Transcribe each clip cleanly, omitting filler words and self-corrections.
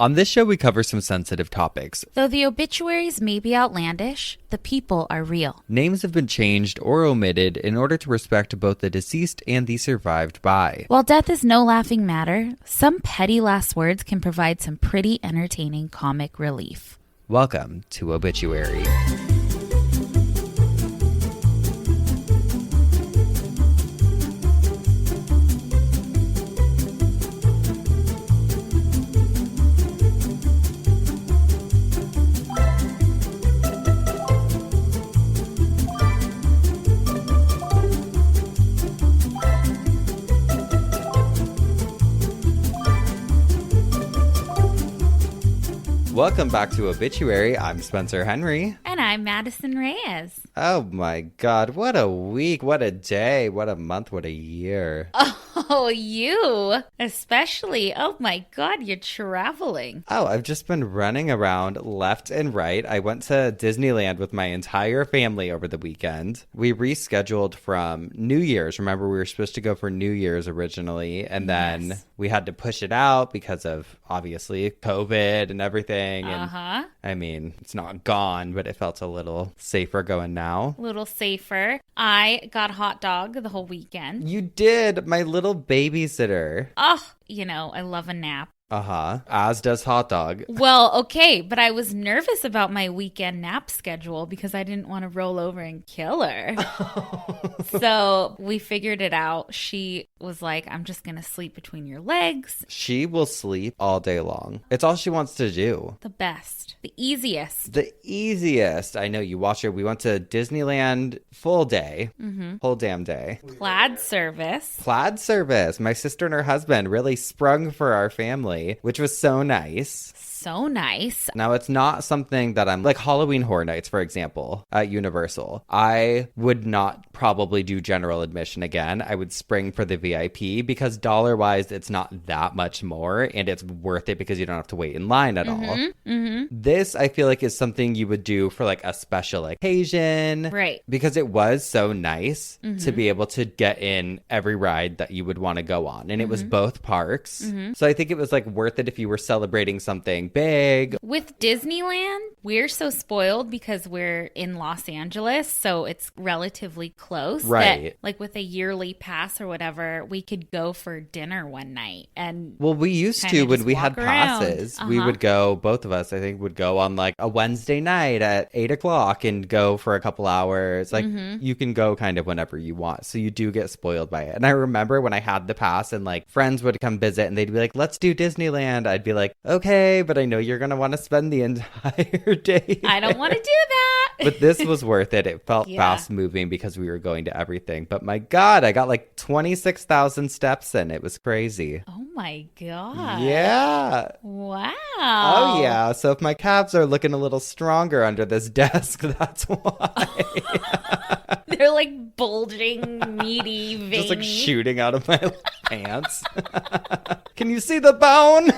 On this show, we cover some sensitive topics. Though the obituaries may be outlandish, the people are real. Names have been changed or omitted in order to respect both the deceased and the survived by. While death is no laughing matter, some petty last words can provide some pretty entertaining comic relief. Welcome to Obituary. Welcome back to Obituary. I'm Spencer Henry. And I'm Madison Reyes. Oh my God, what a week, what a day, what a month, what a year. Oh, you especially. Oh my God, you're traveling. Oh, I've just been running around left and right. I went to Disneyland with my entire family over the weekend. We rescheduled from New Year's. Remember, we were supposed to go for New Year's originally, and then we had to push it out because of, obviously, COVID and everything. And I mean, it's not gone, but it felt a little safer going now. A little safer. I got hot dog the whole weekend. You did, my little babysitter. Oh, you know, I love a nap. As does hot dog. Well, okay, but I was nervous about my weekend nap schedule because I didn't want to roll over and kill her. So we figured it out. She was like, I'm just going to sleep between your legs. She will sleep all day long. It's all she wants to do. The best. The easiest. The easiest. I know, you watch her. We went to Disneyland full day. Whole damn day. Plaid service. Plaid service. My sister and her husband really sprung for our family, which was so nice. So nice. Now, it's not something that I'm like Halloween Horror Nights, for example, at Universal. I would not probably do general admission again. I would spring for the VIP because dollar-wise, it's not that much more and it's worth it because you don't have to wait in line at all. This, I feel like, is something you would do for like a special occasion. Right. Because it was so nice to be able to get in every ride that you would want to go on. And it was both parks. So I think it was like worth it if you were celebrating something big. With Disneyland, we're so spoiled because we're in Los Angeles, so it's relatively close. Right. That, like with a yearly pass or whatever, we could go for dinner one night. And well, we used to when we had passes. We would go, both of us, I think, would go on like a Wednesday night at 8 o'clock and go for a couple hours. Like you can go kind of whenever you want. So you do get spoiled by it. And I remember when I had the pass and like friends would come visit and they'd be like, let's do Disneyland. I'd be like, okay, but I know you're going to want to spend the entire day. I don't want to do that. But this was worth it. It felt fast moving because we were going to everything. But my God, I got like 26,000 steps in. It was crazy. Oh my God. Yeah. Wow. Oh yeah. So if my calves are looking a little stronger under this desk, that's why. They're like bulging, meaty, veiny. Just like shooting out of my pants. Can you see the bone?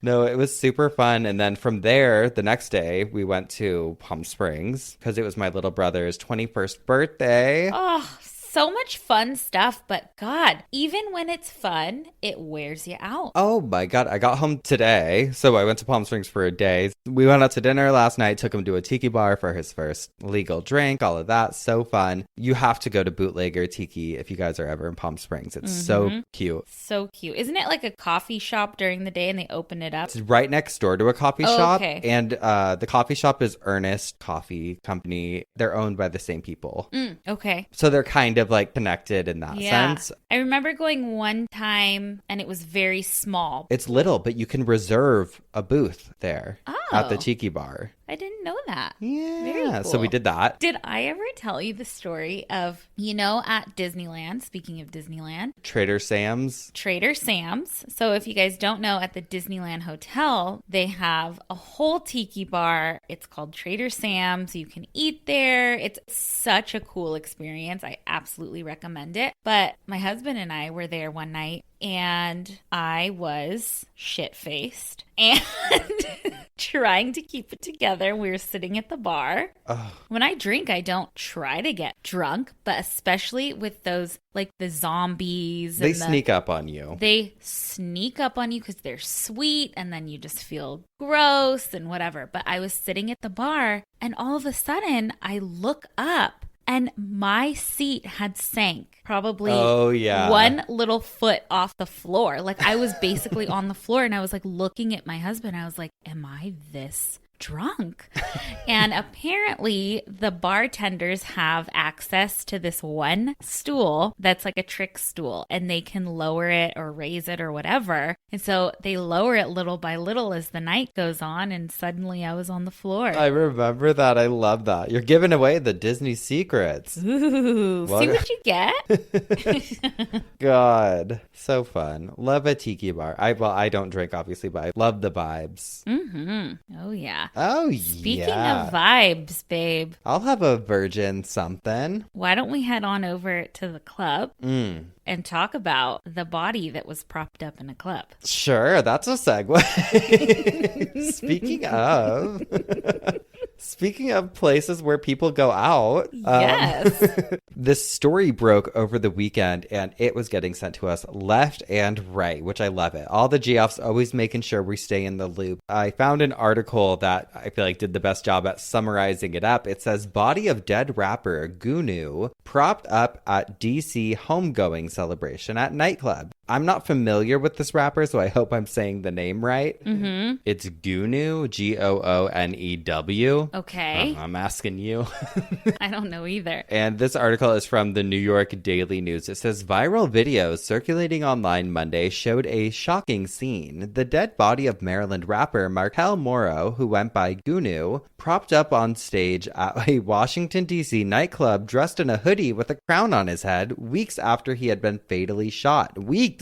No, it was super fun. And then from there, the next day, we went to Palm Springs because it was my little brother's 21st birthday. Oh, so much fun stuff, but God, even when it's fun, it wears you out. Oh my God, I got home today, so I went to Palm Springs for a day. We went out to dinner last night, took him to a tiki bar for his first legal drink, all of that, so fun. You have to go to Bootlegger Tiki if you guys are ever in Palm Springs. It's so cute. So cute. Isn't it like a coffee shop during the day and they open it up? It's right next door to a coffee shop, okay. And the coffee shop is Ernest Coffee Company. They're owned by the same people. Okay. So they're kind of like connected in that sense. I remember going one time and it was very small. It's little, but you can reserve a booth there at the tiki bar. I didn't know that. Yeah. Very cool. So we did that. Did I ever tell you the story of, you know, at Disneyland, speaking of Disneyland, Trader Sam's. Trader Sam's. So if you guys don't know, at the Disneyland Hotel, they have a whole tiki bar. It's called Trader Sam's. You can eat there. It's such a cool experience. I absolutely recommend it. But my husband and I were there one night and I was shit-faced. and trying to keep it together. We were sitting at the bar. Oh. When I drink, I don't try to get drunk, but especially with those, like the zombies. They sneak up on you. They sneak up on you because they're sweet, and then you just feel gross and whatever. But I was sitting at the bar, and all of a sudden, I look up, and my seat had sank probably one little foot off the floor. Like I was basically on the floor, and I was like looking at my husband. I was like, am I this drunk? And apparently the bartenders have access to this one stool that's like a trick stool, and they can lower it or raise it or whatever. And so they lower it little by little as the night goes on, and suddenly I was on the floor. I remember that. I love that. You're giving away the Disney secrets. Ooh, see what you get? God, so fun. Love a tiki bar. I don't drink obviously, but I love the vibes. Oh yeah. Oh, Speaking of vibes, babe. I'll have a virgin something. Why don't we head on over to the club and talk about the body that was propped up in a club? Sure, that's a segue. Speaking of places where people go out. Yes. This story broke over the weekend, and it was getting sent to us left and right, which I love it. All the Geoffs always making sure we stay in the loop. I found an article that I feel like did the best job at summarizing it up. It says, body of dead rapper Gunu propped up at DC homegoing celebration at nightclub. I'm not familiar with this rapper, so I hope I'm saying the name right. Mm-hmm. It's Gunu, Goonew. Okay. I'm asking you. I don't know either. And this article is from the New York Daily News. It says, viral videos circulating online Monday showed a shocking scene. The dead body of Maryland rapper Markel Morrow, who went by Gunu, propped up on stage at a Washington, D.C. nightclub dressed in a hoodie with a crown on his head weeks after he had been fatally shot. Weeks.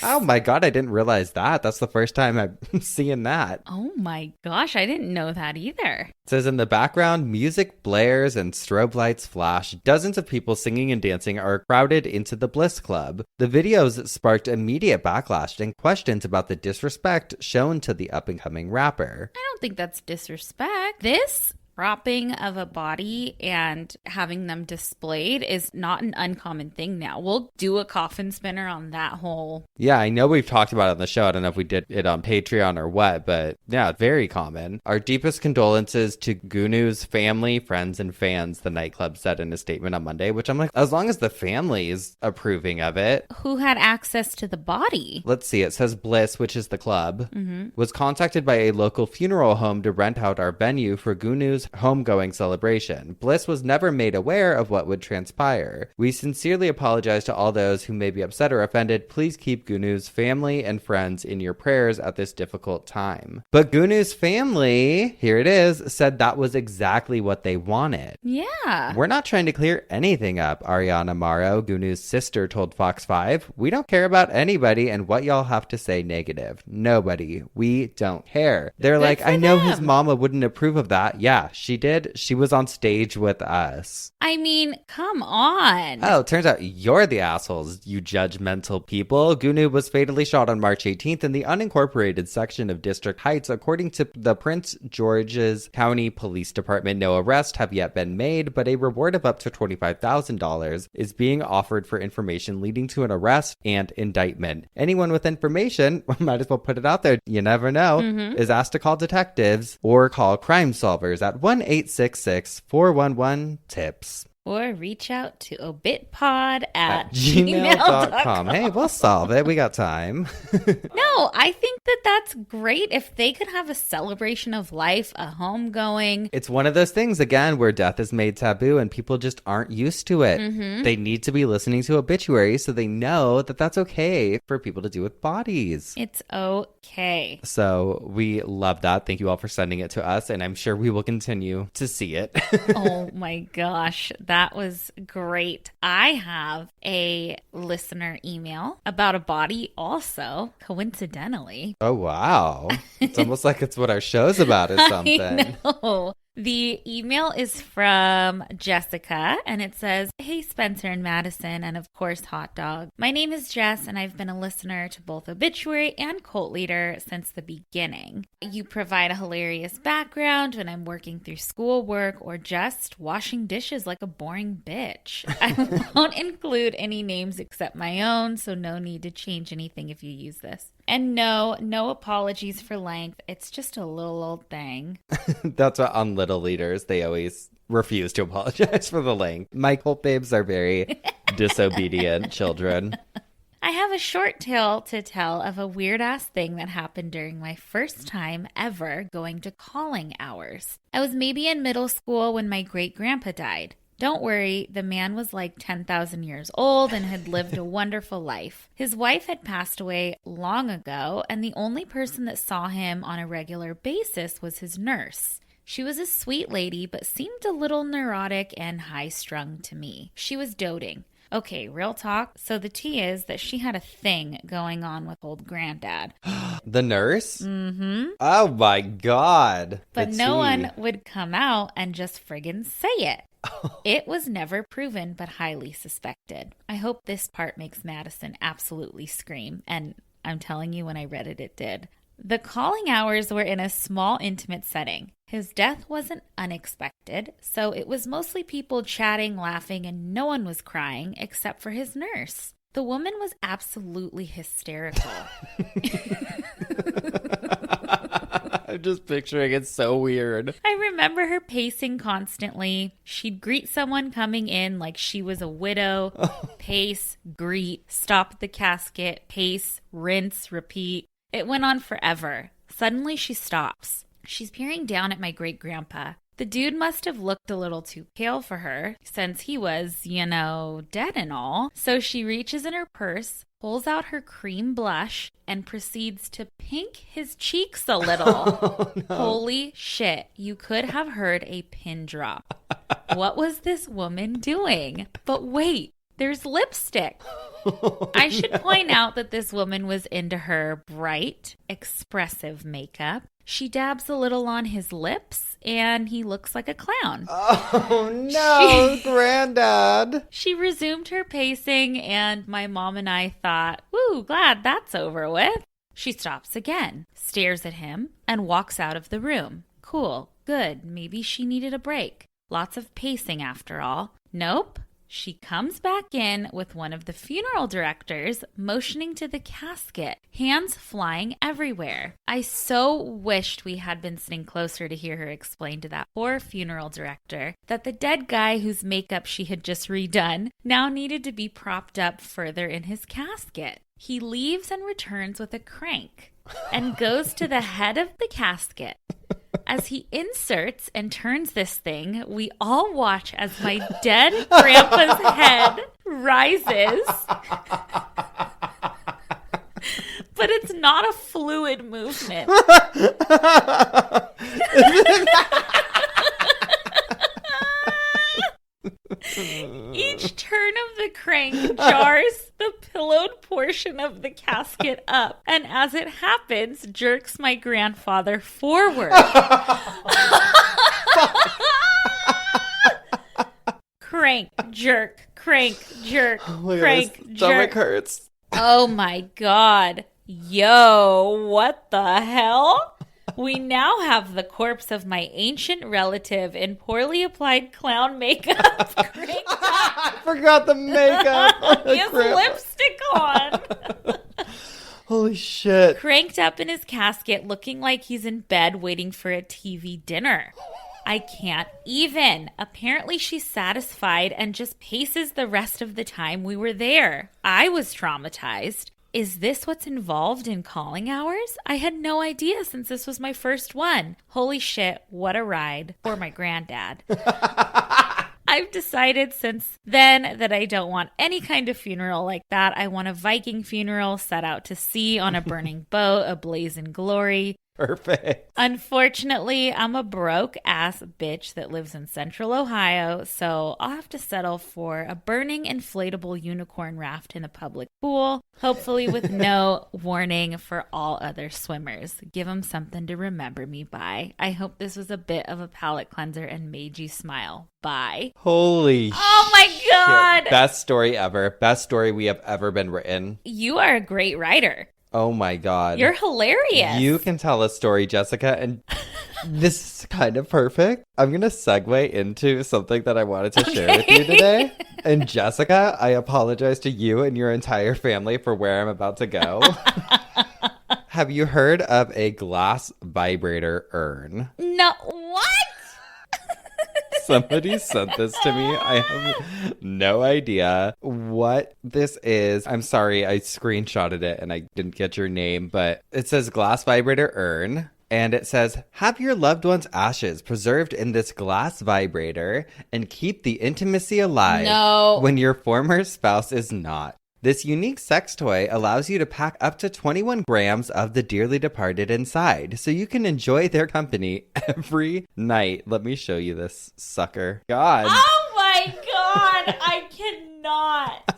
Oh my God, I didn't realize that. That's the first time I'm seeing that. Oh my gosh, I didn't know that either. It says in the background, music blares and strobe lights flash. Dozens of people singing and dancing are crowded into the Bliss Club. The videos sparked immediate backlash and questions about the disrespect shown to the up-and-coming rapper. I don't think that's disrespect. This propping of a body and having them displayed is not an uncommon thing now. We'll do a coffin spinner on that whole. Yeah, I know we've talked about it on the show. I don't know if we did it on Patreon or what, but yeah, very common. Our deepest condolences to Gunu's family, friends, and fans, the nightclub said in a statement on Monday, which I'm like, as long as the family is approving of it. Who had access to the body? Let's see. It says Bliss, which is the club, was contacted by a local funeral home to rent out our venue for Gunu's homegoing celebration. Bliss was never made aware of what would transpire. We sincerely apologize to all those who may be upset or offended. Please keep Gunu's family and friends in your prayers at this difficult time. But Gunu's family, here it is, said that was exactly what they wanted. Yeah. We're not trying to clear anything up, Ariana Morrow, Gunu's sister, told Fox 5. We don't care about anybody and what y'all have to say negative. Nobody. We don't care. They're Good like, for I know them. his mama wouldn't approve of that. Yeah, she did. She was on stage with us. I mean, come on. Oh, turns out you're the assholes, you judgmental people. Gunu was fatally shot on March 18th in the unincorporated section of District Heights. According to the Prince George's County Police Department, no arrests have yet been made, but a reward of up to $25,000 is being offered for information leading to an arrest and indictment. Anyone with information, might as well put it out there, you never know, is asked to call detectives or call Crime Solvers at 1-866-411-TIPS. Or reach out to obitpod at gmail.com. Hey, we'll solve it. We got time. No, I think that that's great. If they could have a celebration of life, a homegoing. It's one of those things, again, where death is made taboo and people just aren't used to it. They need to be listening to obituaries so they know that that's okay for people to do with bodies. It's okay. So we love that. Thank you all for sending it to us, and I'm sure we will continue to see it. Oh my gosh, that was great. I have a listener email about a body also, coincidentally. Oh, wow. It's almost like it's what our show's about or something. I know. The email is from Jessica, and it says, "Hey, Spencer and Madison, and of course, Hot Dog. My name is Jess, and I've been a listener to both Obituary and Cult Leader since the beginning. You provide a hilarious background when I'm working through schoolwork or just washing dishes like a boring bitch. I won't include any names except my own, so no need to change anything if you use this. And no apologies for length. It's just a little old thing." That's what on Little Leaders, they always refuse to apologize for the length. My cult babes are very disobedient children. I have a short tale to tell of a weird-ass thing that happened during my first time ever going to calling hours. I was maybe in middle school when my great-grandpa died. Don't worry, the man was like 10,000 years old and had lived a wonderful life. His wife had passed away long ago, and the only person that saw him on a regular basis was his nurse. She was a sweet lady, but seemed a little neurotic and high-strung to me. She was doting. Okay, real talk. So the tea is that she had a thing going on with old granddad. The nurse? Mm-hmm. Oh my God. But no one would come out and just friggin' say it. It was never proven, but highly suspected. I hope this part makes Madison absolutely scream. And I'm telling you, when I read it, it did. The calling hours were in a small, intimate setting. His death wasn't unexpected, so it was mostly people chatting, laughing, and no one was crying except for his nurse. The woman was absolutely hysterical. I'm just picturing it so weird. I remember her pacing constantly. She'd greet someone coming in like she was a widow. Pace, greet, stop at the casket, pace, rinse, repeat. It went on forever. Suddenly she stops. She's peering down at my great-grandpa. The dude must have looked a little too pale for her, since he was, dead and all. So she reaches in her purse, pulls out her cream blush, and proceeds to pink his cheeks a little. Oh, no. Holy shit, you could have heard a pin drop. What was this woman doing? But wait, there's lipstick. I should point out that this woman was into her bright, expressive makeup. She dabs a little on his lips, and he looks like a clown. Oh, no, Granddad. She resumed her pacing, and my mom and I thought, woo, glad that's over with. She stops again, stares at him, and walks out of the room. Cool, good, maybe she needed a break. Lots of pacing after all. Nope. She comes back in with one of the funeral directors motioning to the casket, hands flying everywhere. I so wished we had been sitting closer to hear her explain to that poor funeral director that the dead guy whose makeup she had just redone now needed to be propped up further in his casket. He leaves and returns with a crank and goes to the head of the casket. As he inserts and turns this thing, we all watch as my dead grandpa's head rises. But it's not a fluid movement. Each turn of the crank jars the pillowed portion of the casket up, and as it happens, jerks my grandfather forward. Crank, jerk, crank, jerk, crank, jerk. Stomach hurts. Oh my God. Yo, what the hell? We now have the corpse of my ancient relative in poorly applied clown makeup. I forgot the makeup. He has lipstick on. Holy shit. Cranked up in his casket, looking like he's in bed waiting for a TV dinner. I can't even. Apparently she's satisfied and just paces the rest of the time we were there. I was traumatized. Is this what's involved in calling hours? I had no idea since this was my first one. Holy shit, what a ride. For my granddad. I've decided since then that I don't want any kind of funeral like that. I want a Viking funeral set out to sea on a burning boat, ablaze in glory. Perfect. Unfortunately, I'm a broke ass bitch that lives in central Ohio, so I'll have to settle for a burning inflatable unicorn raft in a public pool, hopefully with no warning for all other swimmers. Give them something to remember me by. I hope this was a bit of a palate cleanser and made you smile. Bye. Holy Oh my God. shit. Best story ever. Best story we have ever been written. You are a great writer. Oh my God. You're hilarious. You can tell a story, Jessica, and this is kind of perfect. I'm going to segue into something that I wanted to share with you today. And Jessica, I apologize to you and your entire family for where I'm about to go. Have you heard of a glass vibrator urn? No, what? Somebody sent this to me. I have no idea what this is. I'm sorry, I screenshotted it and I didn't get your name, but it says glass vibrator urn. And it says, have your loved one's ashes preserved in this glass vibrator and keep the intimacy alive when your former spouse is not. This unique sex toy allows you to pack up to 21 grams of the dearly departed inside, so you can enjoy their company every night. Let me show you this sucker. God. Oh my God. I cannot.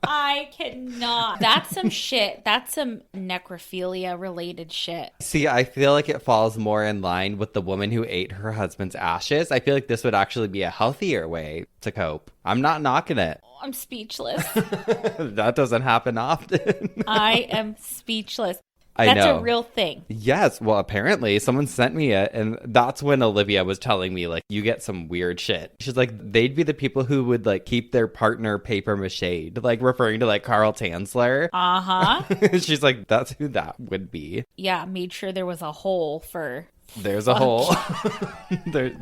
I cannot. That's some shit. That's some necrophilia related shit. See, I feel like it falls more in line with the woman who ate her husband's ashes. I feel like this would actually be a healthier way to cope. I'm not knocking it. I'm speechless. That doesn't happen often. I am speechless. I know. That's a real thing. Yes. Well, apparently someone sent me it. And that's when Olivia was telling me, like, you get some weird shit. She's like, they'd be the people who would, like, keep their partner paper mached, like, referring to, like, Carl Tanzler. Uh-huh. She's like, that's who that would be. Yeah, made sure there was a hole for... There's a hole.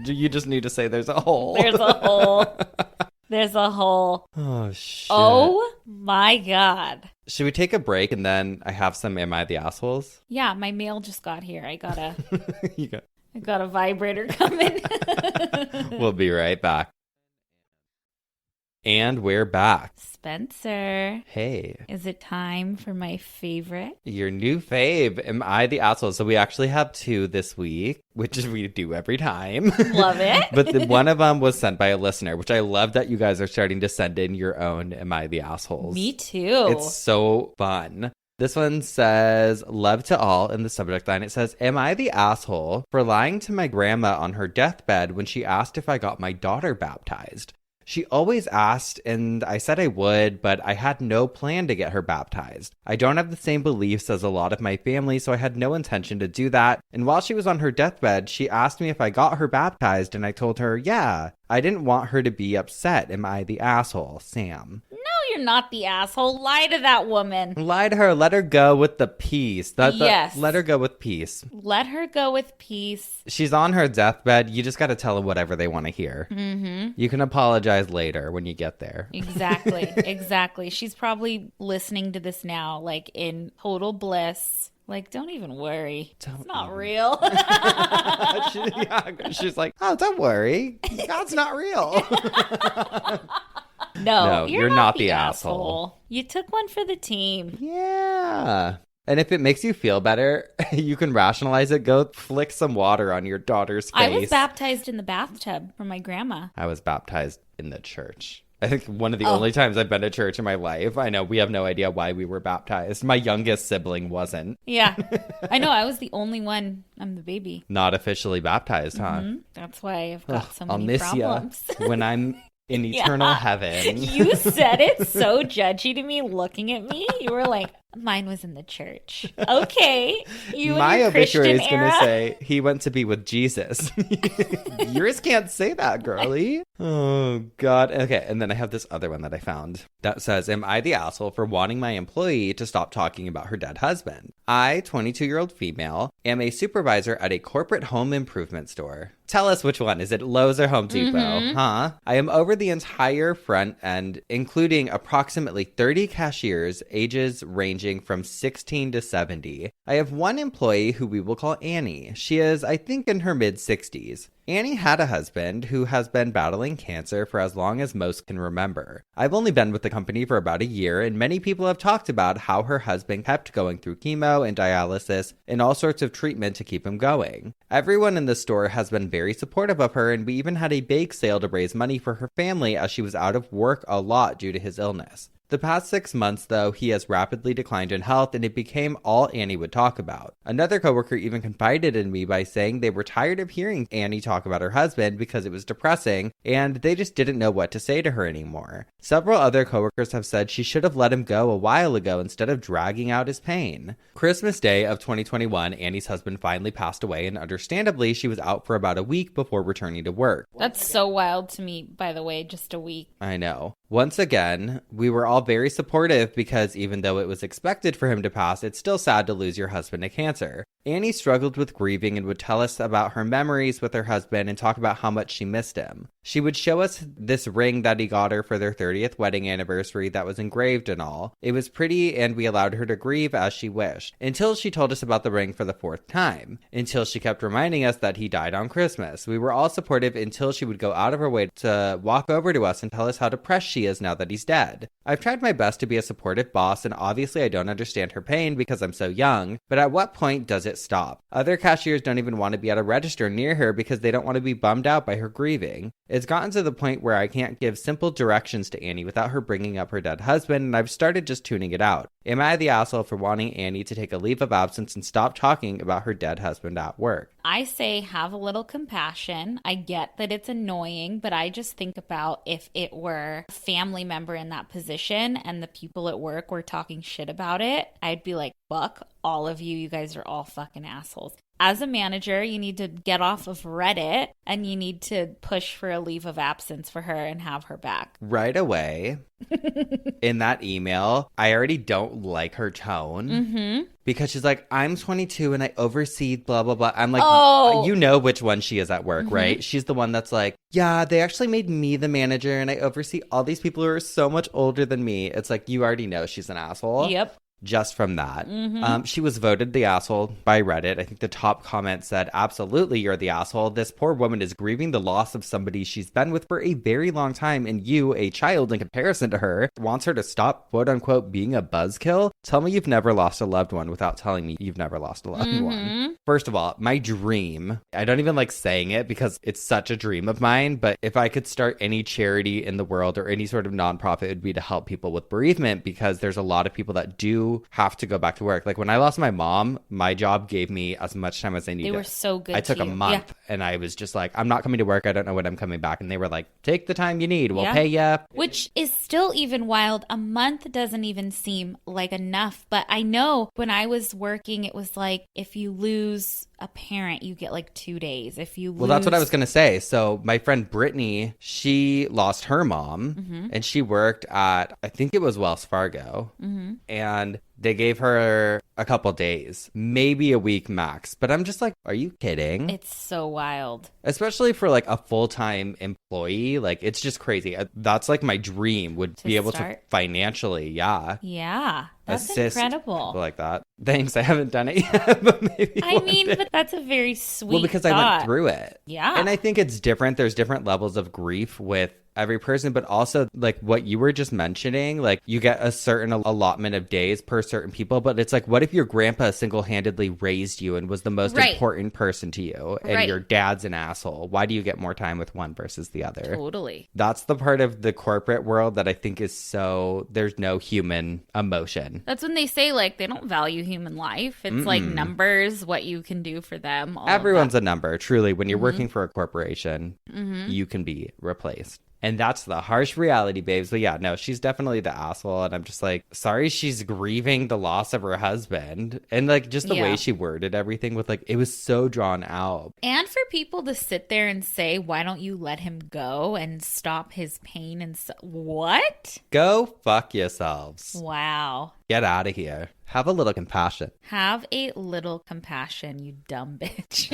You just need to say there's a hole. There's a hole. There's a hole. Oh, shit. Oh, my God. Should we take a break and then I have some Am I the Assholes? Yeah, my mail just got here. I got I got a vibrator coming. We'll be right back. And we're back. Spencer. Hey. Is it time for my favorite? Your new fave, Am I the Asshole? So we actually have two this week, which is we do every time. Love it. But one of them was sent by a listener, which I love that you guys are starting to send in your own Am I the Assholes. Me too. It's so fun. This one says, love to all in the subject line. It says, am I the asshole for lying to my grandma on her deathbed when she asked if I got my daughter baptized? She always asked, and I said I would, but I had no plan to get her baptized. I don't have the same beliefs as a lot of my family, so I had no intention to do that. And while she was on her deathbed, she asked me if I got her baptized, and I told her, yeah. I didn't want her to be upset. Am I the asshole, Sam? No, you're not the asshole. Lie to that woman. Lie to her. Let her go with the peace. Yes. Let her go with peace. Let her go with peace. She's on her deathbed. You just got to tell her whatever they want to hear. Mm-hmm. You can apologize later when you get there. Exactly. Exactly. She's probably listening to this now, like in total bliss. Like, don't even worry. It's not real. She's like, oh, don't worry. God's not real. No, you're not the asshole. You took one for the team. Yeah. And if it makes you feel better, you can rationalize it. Go flick some water on your daughter's face. I was baptized in the bathtub from my grandma. I was baptized in the church. I think one of the only times I've been to church in my life. I know we have no idea why we were baptized. My youngest sibling wasn't. Yeah. I know. I was the only one. I'm the baby. Not officially baptized, huh? Mm-hmm. That's why I've got so I'll many miss problems. ya when I'm in eternal heaven. You said it so judgy to me, looking at me. You were like, mine was in the church. Okay. My obituary is going to era? say he went to be with Jesus. Yours can't say that, girly. Oh, God. Okay. And then I have this other one that I found that says, am I the asshole for wanting my employee to stop talking about her dead husband? I, 22-year-old female, am a supervisor at a corporate home improvement store. Tell us which one. Is it Lowe's or Home Depot? Mm-hmm. Huh? I am over the entire front end, including approximately 30 cashiers, ages ranging ranging from 16 to 70. I have one employee who we will call Annie. She is, I think, in her mid-60s. Annie had a husband who has been battling cancer for as long as most can remember. I've only been with the company for about a year, and many people have talked about how her husband kept going through chemo and dialysis and all sorts of treatment to keep him going. Everyone in the store has been very supportive of her, and we even had a bake sale to raise money for her family as she was out of work a lot due to his illness. The past 6 months, though, he has rapidly declined in health, and it became all Annie would talk about. Another coworker even confided in me by saying they were tired of hearing Annie talk about her husband because it was depressing, and they just didn't know what to say to her anymore. Several other coworkers have said she should have let him go a while ago instead of dragging out his pain. Christmas Day of 2021, Annie's husband finally passed away, and understandably, she was out for about a week before returning to work. That's so wild to me, by the way, just a week. I know. Once again, we were all very supportive because even though it was expected for him to pass, it's still sad to lose your husband to cancer. Annie struggled with grieving and would tell us about her memories with her husband and talk about how much she missed him. She would show us this ring that he got her for their 30th wedding anniversary that was engraved and all. It was pretty, and we allowed her to grieve as she wished, until she told us about the ring for the 4th time, until she kept reminding us that he died on Christmas. We were all supportive until she would go out of her way to walk over to us and tell us how depressed she is now that he's dead. I've tried my best to be a supportive boss, and obviously I don't understand her pain because I'm so young, but at what point does it stop? Other cashiers don't even want to be at a register near her because they don't want to be bummed out by her grieving. It's gotten to the point where I can't give simple directions to Annie without her bringing up her dead husband, and I've started just tuning it out. Am I the asshole for wanting Annie to take a leave of absence and stop talking about her dead husband at work? I say have a little compassion. I get that it's annoying, but I just think about if it were a family member in that position and the people at work were talking shit about it, I'd be like, fuck all of you. You guys are all fucking assholes. As a manager, you need to get off of Reddit and you need to push for a leave of absence for her and have her back. Right away, in that email, I already don't like her tone. Because she's like, I'm 22 and I oversee blah, blah, blah. I'm like, oh, you know which one she is at work, right? She's the one that's like, yeah, they actually made me the manager and I oversee all these people who are so much older than me. It's like, you already know she's an asshole. Yep. Just from that. She was voted the asshole by Reddit. I think the top comment said, absolutely, you're the asshole. This poor woman is grieving the loss of somebody she's been with for a very long time, and you, a child in comparison to her, wants her to stop, quote unquote, being a buzzkill? Tell me you've never lost a loved one without telling me you've never lost a loved one. First of all, my dream, I don't even like saying it because it's such a dream of mine, but if I could start any charity in the world or any sort of nonprofit, it would be to help people with bereavement, because there's a lot of people that do have to go back to work. Like when I lost my mom, my job gave me as much time as I needed. They were so good. I took a month and I was just like, I'm not coming to work. I don't know when I'm coming back. And they were like, take the time you need. We'll pay you. Which is still even wild. A month doesn't even seem like enough. But I know when I was working, it was like, if you lose a parent, you get like 2 days. If you lose... Well, that's what I was going to say. So my friend Brittany, she lost her mom and she worked at, I think it was Wells Fargo. And they gave her a couple days, maybe a week max. But I'm just like, are you kidding? It's so wild. Especially for like a full-time employee. Like, it's just crazy. That's like my dream, would be able to financially, Yeah. That's assist incredible. people like that. Thanks. I haven't done it yet, but maybe but that's a very sweet Well, because thought. I went through it. Yeah. And I think it's different. There's different levels of grief with every person, but also like what you were just mentioning, like you get a certain allotment of days per certain people, but it's like, what if your grandpa single-handedly raised you and was the most important person to you, and your dad's an asshole? Why do you get more time with one versus the other? Totally. That's the part of the corporate world that I think is so, there's no human emotion. That's when they say like they don't value human life. It's like numbers, what you can do for them. Everyone's a number. Truly, when you're working for a corporation, you can be replaced. And that's the harsh reality, babes. But yeah, no, she's definitely the asshole. And I'm just like, sorry she's grieving the loss of her husband. And like just the way she worded everything with like, it was so drawn out. And for people to sit there and say, why don't you let him go and stop his pain? And what? Go fuck yourselves. Wow. Get out of here. Have a little compassion. Have a little compassion, you dumb bitch.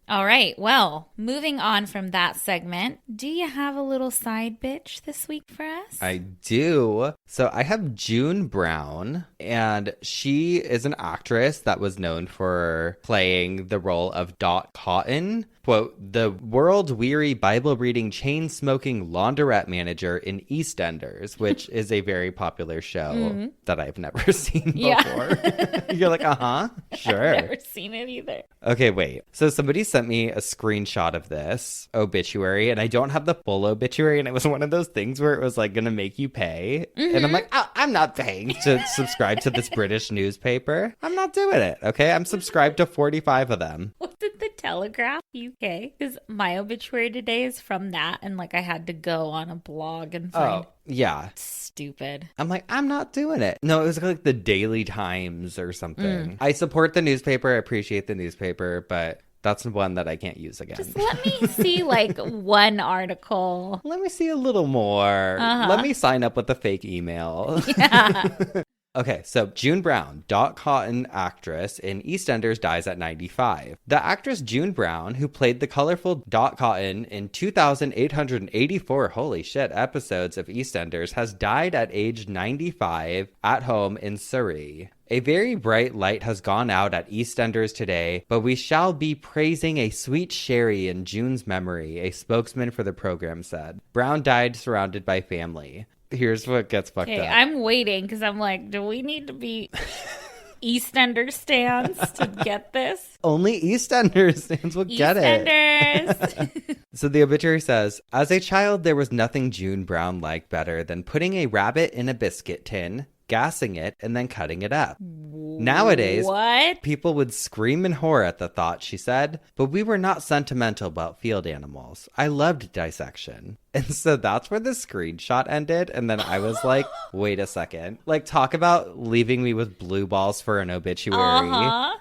All right. Well, moving on from that segment, do you have a little side bitch this week for us? I do. So I have June Brown, and she is an actress that was known for playing the role of Dot Cotton, quote, the world-weary, Bible-reading, chain-smoking laundrette manager in EastEnders, which is a very popular show that I've never seen before. You're like, sure. I've never seen it either. Okay, wait. So somebody sent me a screenshot of this obituary, and I don't have the full obituary, and it was one of those things where it was like going to make you pay. And I'm like, I'm not paying to subscribe to this British newspaper. I'm not doing it, okay? I'm subscribed to 45 of them. Was it the Telegraph UK? Because my obituary today is from that, and like I had to go on a blog and find yeah. Stupid. I'm like, I'm not doing it. No, it was like the Daily Times or something. I support the newspaper. I appreciate the newspaper, but that's one that I can't use again. Just let me see like one article. Let me see a little more. Let me sign up with a fake email. Yeah. Okay, so June Brown, Dot Cotton actress in EastEnders, dies at 95. The actress June Brown, who played the colorful Dot Cotton in 2,884, holy shit, episodes of EastEnders, has died at age 95 at home in Surrey. A very bright light has gone out at EastEnders today, but we shall be praising a sweet sherry in June's memory, a spokesman for the program said. Brown died surrounded by family. Here's what gets fucked up. I'm waiting because I'm like, do we need to be EastEnders stands to get this? Only EastEnders stands will get it. EastEnders. So the obituary says, as a child, there was nothing June Brown liked better than putting a rabbit in a biscuit tin, gassing it, and then cutting it up. Nowadays, people would scream in horror at the thought, she said, but we were not sentimental about field animals. I loved dissection. And so that's where the screenshot ended. And then I was like, wait a second. Like, talk about leaving me with blue balls for an obituary.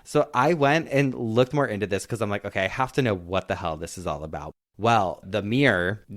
So I went and looked more into this because I'm like, okay, I have to know what the hell this is all about. Well, the mirror.co.uk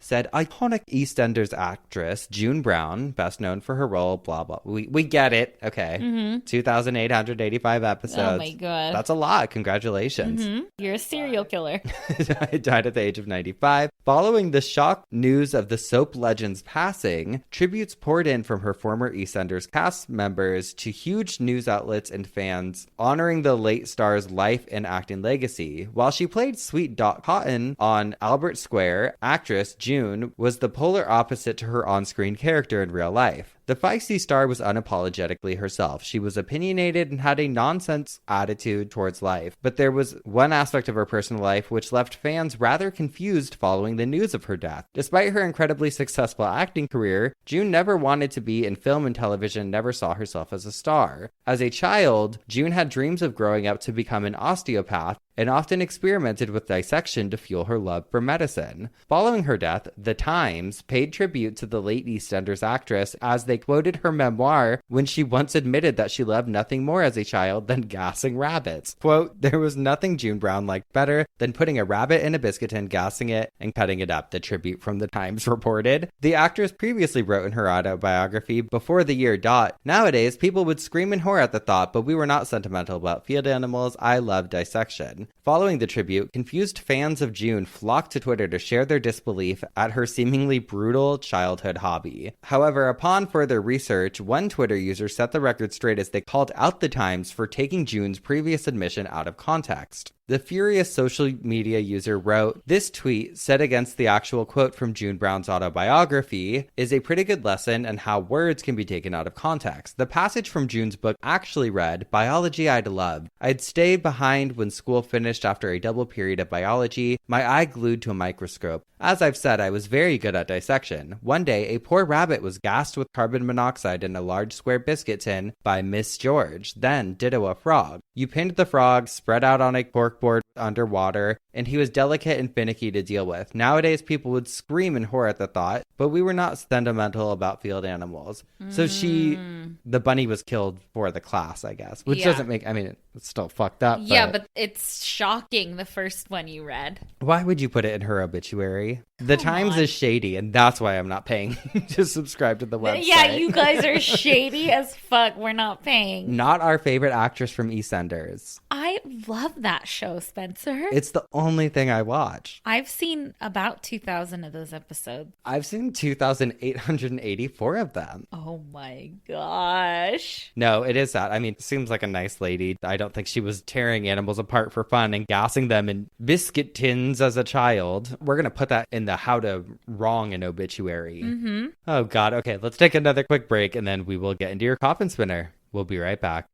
said, iconic EastEnders actress June Brown, best known for her role, blah, blah. We get it. Okay. 2,885 episodes. Oh, my God. That's a lot. Congratulations. You're a serial killer. Died at the age of 95. Following the shock news of the soap legend's passing, tributes poured in from her former EastEnders cast members to huge news outlets and fans, honoring the late star's life and acting legacy. While she played Sweet Dot Cotton on Albert Square, actress June was the polar opposite to her on-screen character in real life. The feisty star was unapologetically herself. She was opinionated and had a nonsense attitude towards life. But there was one aspect of her personal life which left fans rather confused following the news of her death. Despite her incredibly successful acting career, June never wanted to be in film and television and never saw herself as a star. As a child, June had dreams of growing up to become an osteopath and often experimented with dissection to fuel her love for medicine. Following her death, The Times paid tribute to the late EastEnders actress as they quoted her memoir when she once admitted that she loved nothing more as a child than gassing rabbits. Quote, there was nothing June Brown liked better than putting a rabbit in a biscuit tin, gassing it, and cutting it up, the tribute from The Times reported. The actress previously wrote in her autobiography, Before the Year Dot, nowadays people would scream in horror at the thought, but we were not sentimental about field animals. I love dissection. Following the tribute, confused fans of June flocked to Twitter to share their disbelief at her seemingly brutal childhood hobby. However, upon further research, one Twitter user set the record straight as they called out the Times for taking June's previous admission out of context. The furious social media user wrote, this tweet, set against the actual quote from June Brown's autobiography, is a pretty good lesson in how words can be taken out of context. The passage from June's book actually read, biology I'd loved. I'd stayed behind when school finished after a double period of biology, my eye glued to a microscope. As I've said, I was very good at dissection. One day, a poor rabbit was gassed with carbon monoxide in a large square biscuit tin by Miss George, then ditto a frog. You pinned the frog, spread out on a corkboard underwater, and he was delicate and finicky to deal with. Nowadays, people would scream in horror at the thought, but we were not sentimental about field animals. So the bunny was killed for the class, I guess, which doesn't make, I mean, it's still fucked up. Yeah, but it's shocking, the first one you read. Why would you put it in her obituary? The Times is shady, and that's why I'm not paying to subscribe to the website. Yeah, you guys are shady as fuck. We're not paying. Not our favorite actress from EastEnders. I love that show, Spencer. It's the only thing I watch. I've seen about 2,000 of those episodes. I've seen 2,884 of them. Oh my gosh. No, it is that. I mean, seems like a nice lady. I don't think she was tearing animals apart for fun and gassing them in biscuit tins as a child. We're going to put that in the how to wrong an obituary. Mm-hmm. Oh, God. Okay, let's take another quick break, and then we will get into your coffin spinner. We'll be right back.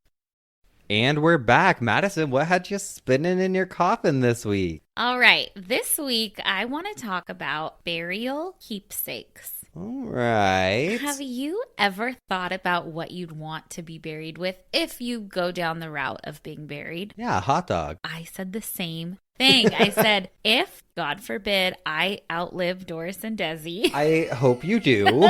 And we're back. Madison, what had you spinning in your coffin this week? All right. This week, I want to talk about burial keepsakes. All right. Have you ever thought about what you'd want to be buried with if you go down the route of being buried? Yeah, hot dog. I said the same thing. I said, if, God forbid, I outlive Doris and Desi, I hope you do.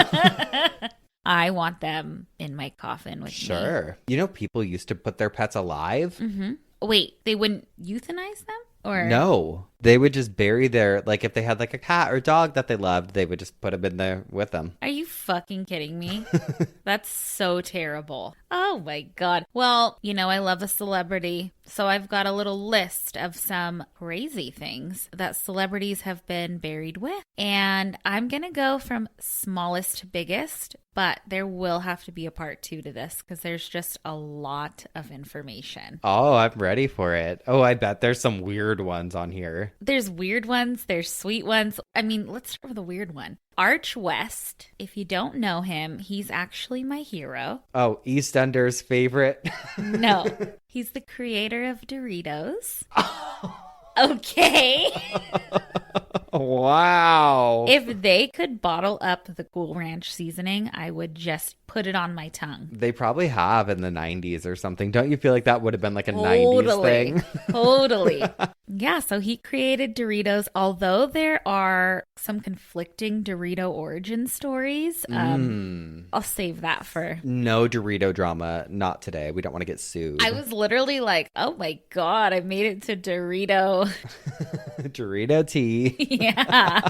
I want them in my coffin with me. Sure. You know, people used to put their pets alive. Mm-hmm. Wait, they wouldn't euthanize them? Or No. They would just bury their, like, if they had, like, a cat or dog that they loved, they would just put them in there with them. Are you fucking kidding me? That's so terrible. Oh my God. Well, you know, I love a celebrity. So I've got a little list of some crazy things that celebrities have been buried with. And I'm going to go from smallest to biggest, but there will have to be a part 2 to this because there's just a lot of information. Oh, I'm ready for it. Oh, I bet there's some weird ones on here. There's weird ones. There's sweet ones. I mean, let's start with a weird one. Arch West. If you don't know him, he's actually my hero. Oh, EastEnders favorite? No, he's the creator of Doritos. Okay. Wow. If they could bottle up the Cool Ranch seasoning, I would just put it on my tongue. They probably have in the 90s or something. Don't you feel like that would have been like a 90s thing? Totally. Yeah, so he created Doritos, although there are some conflicting Dorito origin stories. I'll save that for... No Dorito drama. Not today. We don't want to get sued. I was literally like, oh my God, I made it to Dorito. Dorito tea. Yeah.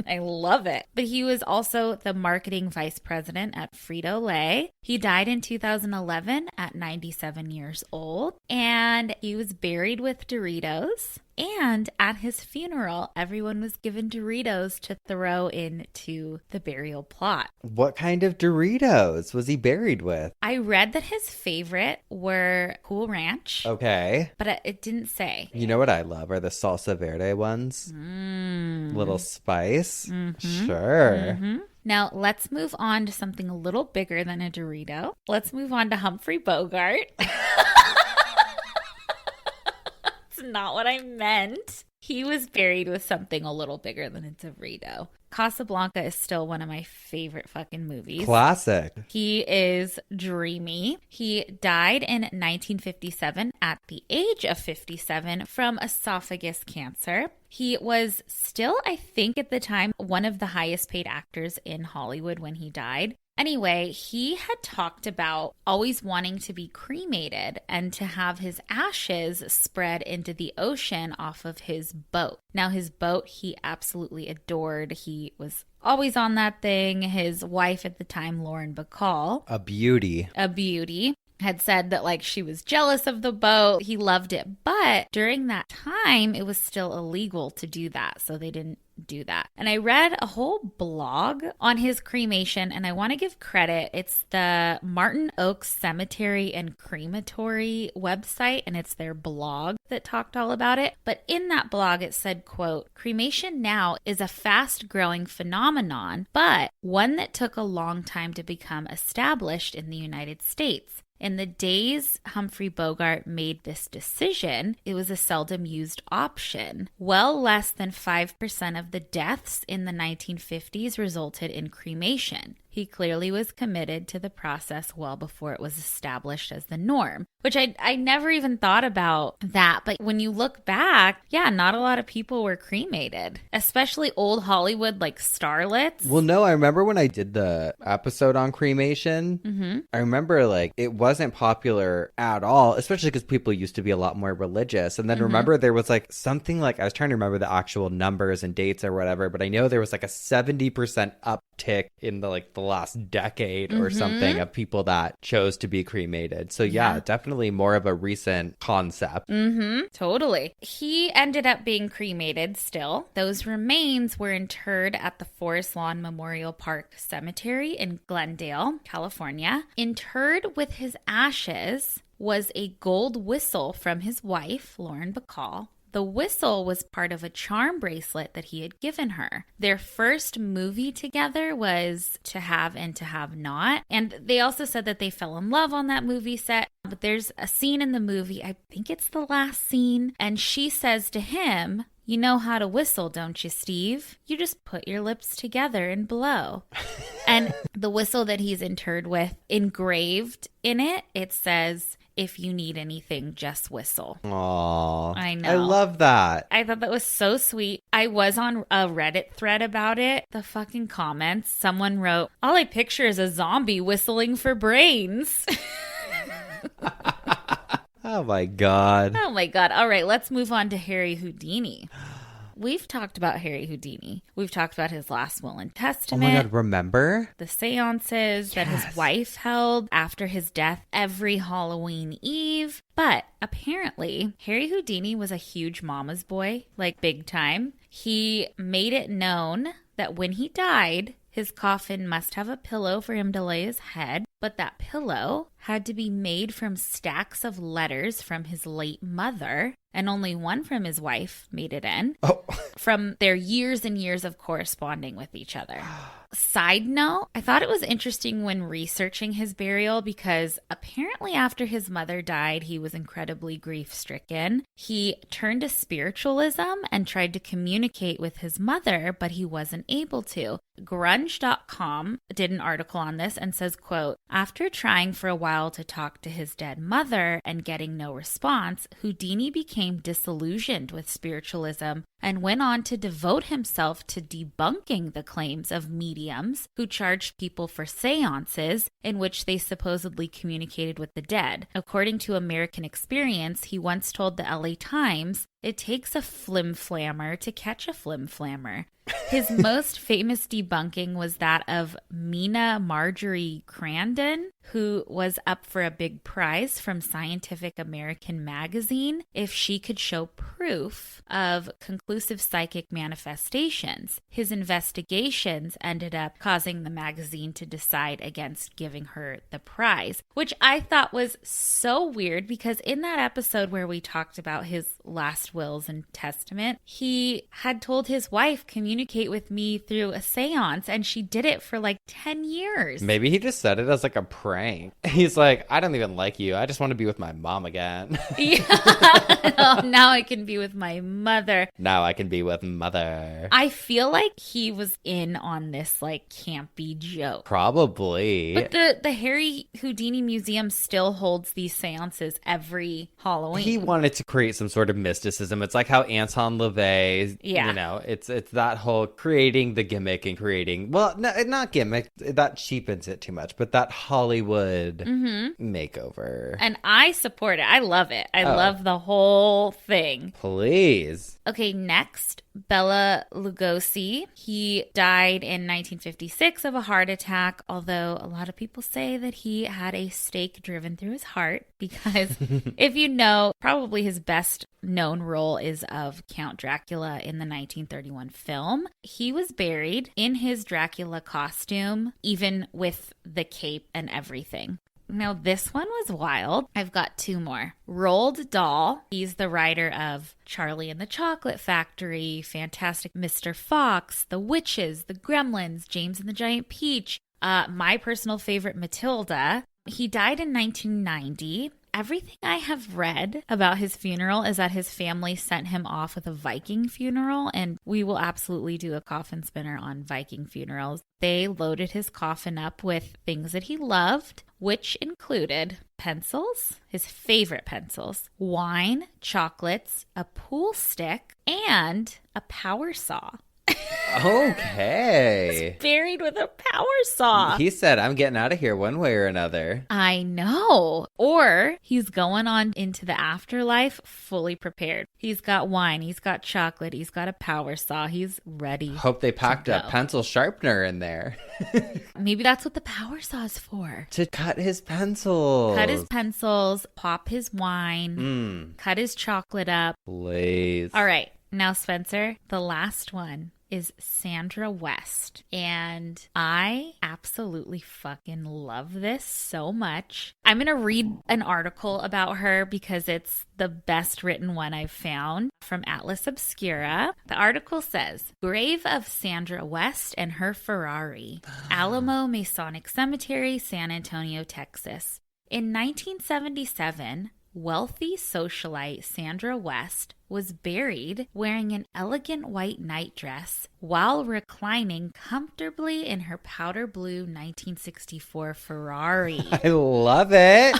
I love it. But he was also the marketing vice president at Frito-Lay. He died in 2011 at 97 years old, and he was buried with Doritos. And at his funeral, everyone was given Doritos to throw into the burial plot. What kind of Doritos was he buried with? I read that his favorite were Cool Ranch. Okay. But it didn't say. You know what I love are the salsa verde ones. Little spice. Mm-hmm. Sure. Mm-hmm. Now, let's move on to something a little bigger than a Dorito. Let's move on to Humphrey Bogart. Not what I meant. He was buried with something a little bigger than a Dorito. Casablanca is still one of my favorite fucking movies. Classic. He is dreamy. He died in 1957 at the age of 57 from esophagus cancer. He was still, I think at the time, one of the highest paid actors in Hollywood when he died. Anyway, he had talked about always wanting to be cremated and to have his ashes spread into the ocean off of his boat. Now, his boat, he absolutely adored. He was always on that thing. His wife at the time, Lauren Bacall, A beauty. had said that like she was jealous of the boat. He loved it. But during that time, it was still illegal to do that. So they didn't do that. And I read a whole blog on his cremation, and I want to give credit. It's the Martin Oaks Cemetery and Crematory website, and it's their blog that talked all about it. But in that blog, it said, quote, "Cremation now is a fast-growing phenomenon, but one that took a long time to become established in the United States. In the days Humphrey Bogart made this decision, it was a seldom used option. Well less than 5% of the deaths in the 1950s resulted in cremation. He clearly was committed to the process well before it was established as the norm, which I never even thought about that. But when you look back, yeah, not a lot of people were cremated, especially old Hollywood like starlets. Well, no, I remember when I did the episode on cremation, I remember like it wasn't popular at all, especially because people used to be a lot more religious. And then remember there was like something like, I was trying to remember the actual numbers and dates or whatever, but I know there was like a 70% uptick in the last decade or something of people that chose to be cremated. So yeah, definitely more of a recent concept. Totally. He ended up being cremated still. Those remains were interred at the Forest Lawn Memorial Park Cemetery in Glendale, California. Interred with his ashes was a gold whistle from his wife, Lauren Bacall. The whistle was part of a charm bracelet that he had given her. Their first movie together was To Have and to Have Not. And they also said that they fell in love on that movie set. But there's a scene in the movie, I think it's the last scene, and she says to him, "You know how to whistle, don't you, Steve? You just put your lips together and blow." And the whistle that he's interred with, engraved in it, it says, "If you need anything, just whistle." Aww. I know. I love that. I thought that was so sweet. I was on a Reddit thread about it. The fucking comments, someone wrote, "All I picture is a zombie whistling for brains." Oh my God. Oh my God. All right, let's move on to Harry Houdini. We've talked about Harry Houdini. We've talked about his last will and Oh testament. my God, remember? The seances that his wife held after his death every Halloween Eve. But apparently, Harry Houdini was a huge mama's boy, like big time. He made it known that when he died, his coffin must have a pillow for him to lay his head, but that pillow had to be made from stacks of letters from his late mother, and only one from his wife made it in, from their years and years of corresponding with each other. Side note, I thought it was interesting when researching his burial because apparently after his mother died, he was incredibly grief-stricken. He turned to spiritualism and tried to communicate with his mother, but he wasn't able to. Grunge.com did an article on this and says, quote, "After trying for a while to talk to his dead mother and getting no response, Houdini became disillusioned with spiritualism and went on to devote himself to debunking the claims of mediums who charged people for seances in which they supposedly communicated with the dead. According to American Experience, he once told the LA Times, 'It takes a flim-flammer to catch a flim-flammer.' His most famous debunking was that of Mina Marjorie Crandon, who was up for a big prize from Scientific American magazine if she could show proof of conclusive psychic manifestations. His investigations ended up causing the magazine to decide against giving her the prize, which I thought was so weird because in that episode where we talked about his last wills and testament, he had told his wife, "Communicate with me through a seance," and she did it for like 10 years. Maybe he just said it as like a prank. He's like, "I don't even like you. I just want to be with my mom again." Yeah. Oh, now I can be with my mother. Now I can be with mother. I feel like he was in on this like campy joke. Probably. But the Harry Houdini Museum still holds these seances every Halloween. He wanted to create some sort of mysticism. It's like how Anton LaVey, Yeah. you know, it's that whole creating the gimmick and creating, well, no, not gimmick, that cheapens it too much, but that Hollywood makeover. And I support it. I love it. I love the whole thing. Please. Okay, next, Bela Lugosi. He died in 1956 of a heart attack, although a lot of people say that he had a stake driven through his heart because if you know, probably his best known role is of Count Dracula in the 1931 film. He was buried in his Dracula costume, even with the cape and everything. Now, this one was wild. I've got two more. Roald Dahl. He's the writer of Charlie and the Chocolate Factory, Fantastic Mr. Fox, The Witches, The Gremlins, James and the Giant Peach, my personal favorite, Matilda. He died in 1990. everything I have read about his funeral is that his family sent him off with a Viking funeral, and we will absolutely do a coffin spinner on Viking funerals. They loaded his coffin up with things that he loved, which included pencils, his favorite pencils, wine, chocolates, a pool stick, and a power saw. Okay. Buried with a power saw. He said, I'm getting out of here one way or another. I know. Or he's going on into the afterlife fully prepared. He's got wine, he's got chocolate, he's got a power saw. He's ready. Hope they packed a pencil sharpener in there. Maybe that's what the power saw is for. To cut his pencils. Cut his pencils, pop his wine, cut his chocolate up. Please. All right. Now, Spencer, the last one is Sandra West. And I absolutely fucking love this so much. I'm going to read an article about her because it's the best written one I've found from Atlas Obscura. The article says, Grave of Sandra West and her Ferrari, Alamo Masonic Cemetery, San Antonio, Texas. In 1977, wealthy socialite Sandra West was buried wearing an elegant white nightdress while reclining comfortably in her powder blue 1964 Ferrari. I love it.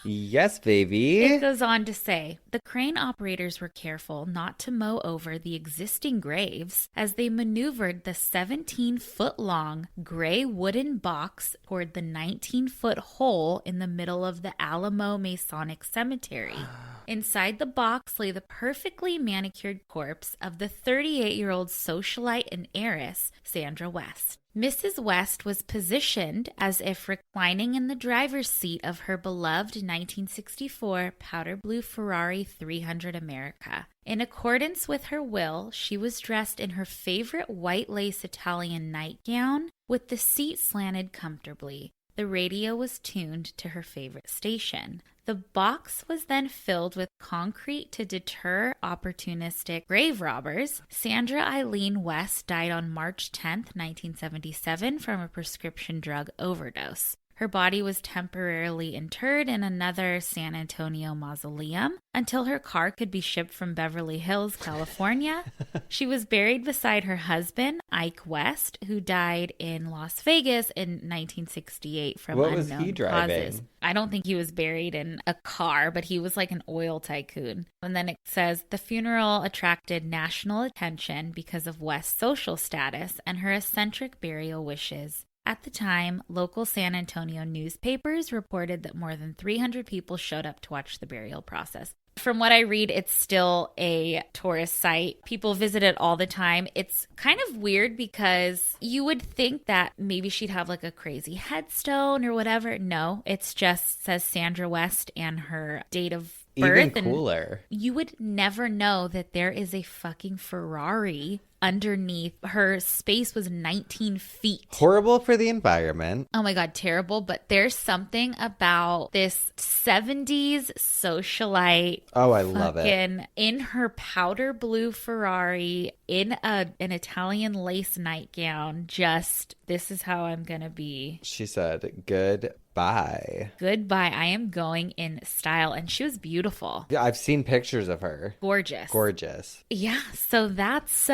Yes, baby. It goes on to say, the crane operators were careful not to mow over the existing graves as they maneuvered the 17-foot-long gray wooden box toward the 19-foot hole in the middle of the Alamo Masonic Cemetery. Inside the box lay the perfectly manicured corpse of the 38-year-old socialite and heiress, Sandra West. Mrs. West was positioned as if reclining in the driver's seat of her beloved 1964 powder blue Ferrari 300 America. In accordance with her will, she was dressed in her favorite white lace Italian nightgown with the seat slanted comfortably. The radio was tuned to her favorite station. The box was then filled with concrete to deter opportunistic grave robbers. Sandra Eileen West died on March 10, 1977 from a prescription drug overdose. Her body was temporarily interred in another San Antonio mausoleum until her car could be shipped from Beverly Hills, California. She was buried beside her husband, Ike West, who died in Las Vegas in 1968 from unknown causes. I don't think he was buried in a car, but he was like an oil tycoon. And then it says the funeral attracted national attention because of West's social status and her eccentric burial wishes. At the time, local San Antonio newspapers reported that more than 300 people showed up to watch the burial process. From what I read, it's still a tourist site. People visit it all the time. It's kind of weird because you would think that maybe she'd have like a crazy headstone or whatever. No, it's just says Sandra West and her date of birth. Even cooler. And you would never know that there is a fucking Ferrari underneath. Her space was 19 feet. Horrible for the environment. Oh my God, terrible. But there's something about this 70s socialite. Oh, I love it. In her powder blue Ferrari, in an Italian lace nightgown. Just, this is how I'm going to be. She said, goodbye. Goodbye. I am going in style. And she was beautiful. Yeah, I've seen pictures of her. Gorgeous. Yeah. So that's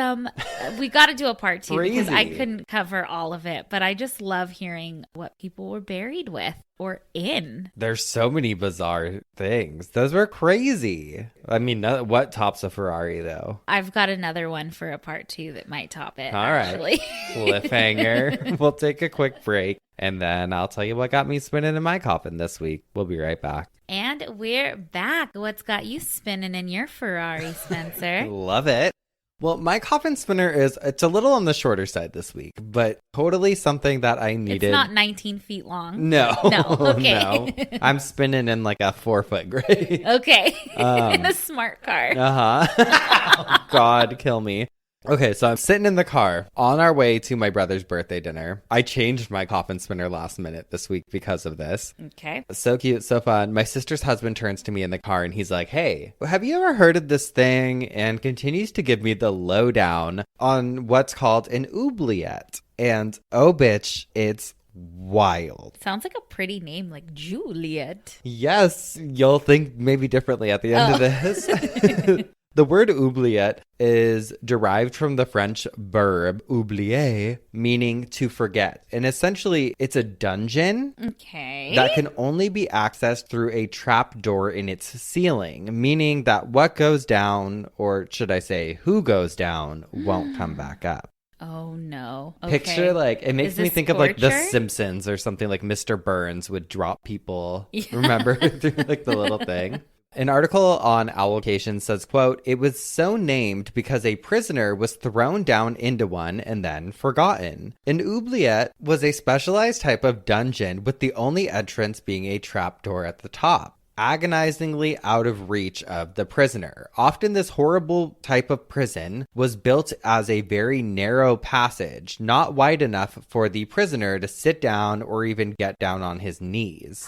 we got to do a part 2 Crazy. because I couldn't cover all of it. But I just love hearing what people were buried with or in. There's so many bizarre things. Those were crazy. I mean, what tops a Ferrari, though? I've got another one for a part 2 that might top it. All actually. right. Cliffhanger. We'll take a quick break, and then I'll tell you what got me spinning in my coffin this week. We'll be right back. And we're back. What's got you spinning in your Ferrari, Spencer? Love it. Well, my coffin spinner it's a little on the shorter side this week, but totally something that I needed. It's not 19 feet long. No. Okay. No. I'm spinning in like a 4-foot grave. Okay. In a smart car. Oh, God, kill me. Okay, so I'm sitting in the car on our way to my brother's birthday dinner. I changed my coffin spinner last minute this week because of this. Okay. So cute, so fun. My sister's husband turns to me in the car and he's like, hey, have you ever heard of this thing? And continues to give me the lowdown on what's called an oubliette. And oh, bitch, it's wild. Sounds like a pretty name, like Juliet. Yes, you'll think maybe differently at the end of this. The word oubliette is derived from the French verb oublier, meaning to forget. And essentially, it's a dungeon that can only be accessed through a trap door in its ceiling, meaning that what goes down, or should I say, who goes down, won't come back up. Oh, no. Okay. Picture, like, it makes me think of, like, The Simpsons or something, like Mr. Burns would drop people, remember, through, like, the little thing. An article on Owlcation says, quote, "It was so named because a prisoner was thrown down into one and then forgotten. An oubliette was a specialized type of dungeon with the only entrance being a trapdoor at the top, agonizingly out of reach of the prisoner. Often this horrible type of prison was built as a very narrow passage, not wide enough for the prisoner to sit down or even get down on his knees.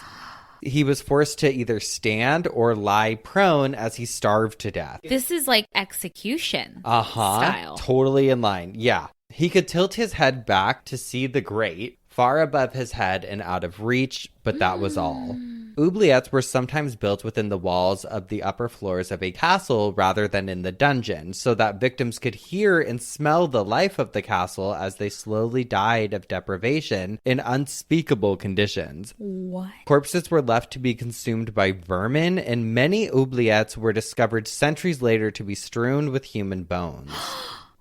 He was forced to either stand or lie prone as he starved to death." This is like execution style. Totally in line. Yeah. He could tilt his head back to see the grate, far above his head and out of reach, but that was all. Oubliettes were sometimes built within the walls of the upper floors of a castle rather than in the dungeon, so that victims could hear and smell the life of the castle as they slowly died of deprivation in unspeakable conditions. What? Corpses were left to be consumed by vermin, and many oubliettes were discovered centuries later to be strewn with human bones.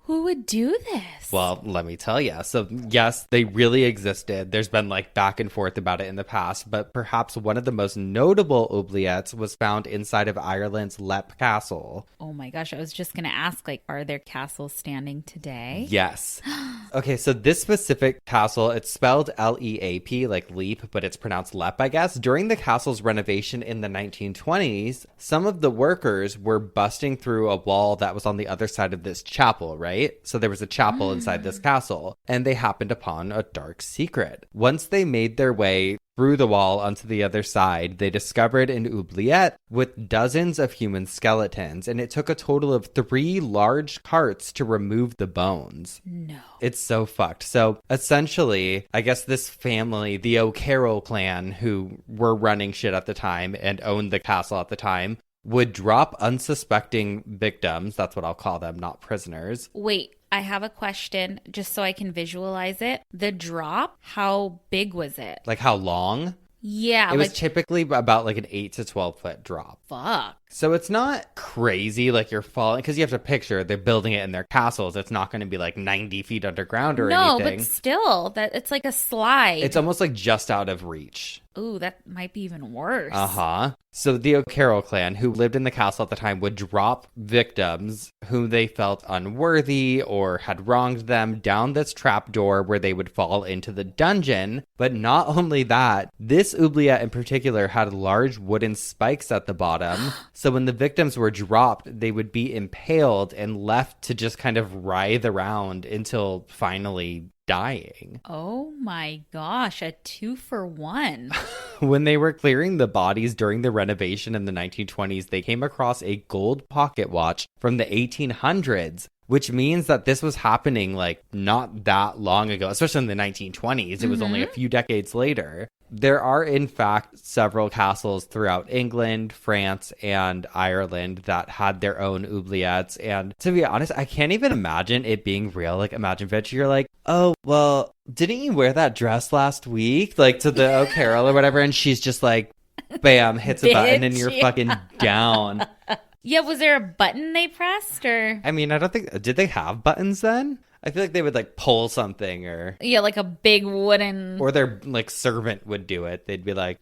Who would do this? Well, let me tell you. So, yes, they really existed. There's been like back and forth about it in the past, but perhaps one of the most notable oubliettes was found inside of Ireland's Leap Castle. Oh my gosh, I was just going to ask, like, are there castles standing today? Yes. Okay, so this specific castle, it's spelled L-E-A-P, like leap, but it's pronounced Leap, I guess. During the castle's renovation in the 1920s, some of the workers were busting through a wall that was on the other side of this chapel, right? So there was a chapel inside this castle, and they happened upon a dark secret. Once they made their way through the wall onto the other side, they discovered an oubliette with dozens of human skeletons, and it took a total of 3 large carts to remove the bones. No. It's so fucked. So essentially, I guess this family, the O'Carroll clan, who were running shit at the time and owned the castle at the time, would drop unsuspecting victims, that's what I'll call them, not prisoners. Wait, I have a question just so I can visualize it. The drop, how big was it? Like how long? Yeah. It was typically about like an 8 to 12 foot drop. Fuck. So it's not crazy like you're falling, because you have to picture they're building it in their castles. It's not going to be like 90 feet underground or anything. No, but still, that it's like a slide. It's almost like just out of reach. Ooh, that might be even worse. Uh-huh. So the O'Carroll clan, who lived in the castle at the time, would drop victims whom they felt unworthy or had wronged them down this trapdoor where they would fall into the dungeon. But not only that, this oubliette in particular had large wooden spikes at the bottom. So when the victims were dropped, they would be impaled and left to just kind of writhe around until finally dying. Oh my gosh, a 2-for-1. When they were clearing the bodies during the renovation in the 1920s, they came across a gold pocket watch from the 1800s, which means that this was happening like not that long ago, especially in the 1920s. It was only a few decades later. There are, in fact, several castles throughout England, France, and Ireland that had their own oubliettes. And to be honest, I can't even imagine it being real. Like, imagine, Fitch, you're like, oh, well, didn't you wear that dress last week? Like, to the O'Carroll or whatever. And she's just like, bam, hits a button and you're fucking down. Yeah, was there a button they pressed or? I mean, I don't think, did they have buttons then? I feel like they would like pull something or... Yeah, like a big wooden... Or their like servant would do it. They'd be like,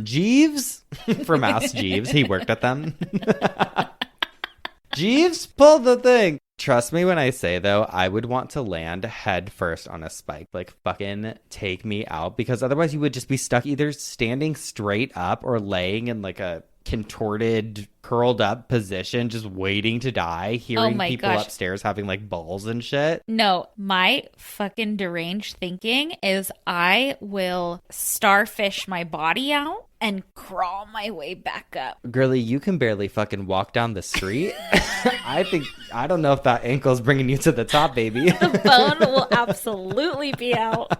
Jeeves? From Ask Jeeves. He worked at them. Jeeves, pull the thing. Trust me when I say, though, I would want to land head first on a spike. Like, fucking take me out. Because otherwise you would just be stuck either standing straight up or laying in like a contorted, curled up position, just waiting to die, hearing people upstairs having like balls and shit. No, my fucking deranged thinking is I will starfish my body out and crawl my way back up. Girlie, you can barely fucking walk down the street. I don't know if that ankle's bringing you to the top, baby. The bone will absolutely be out.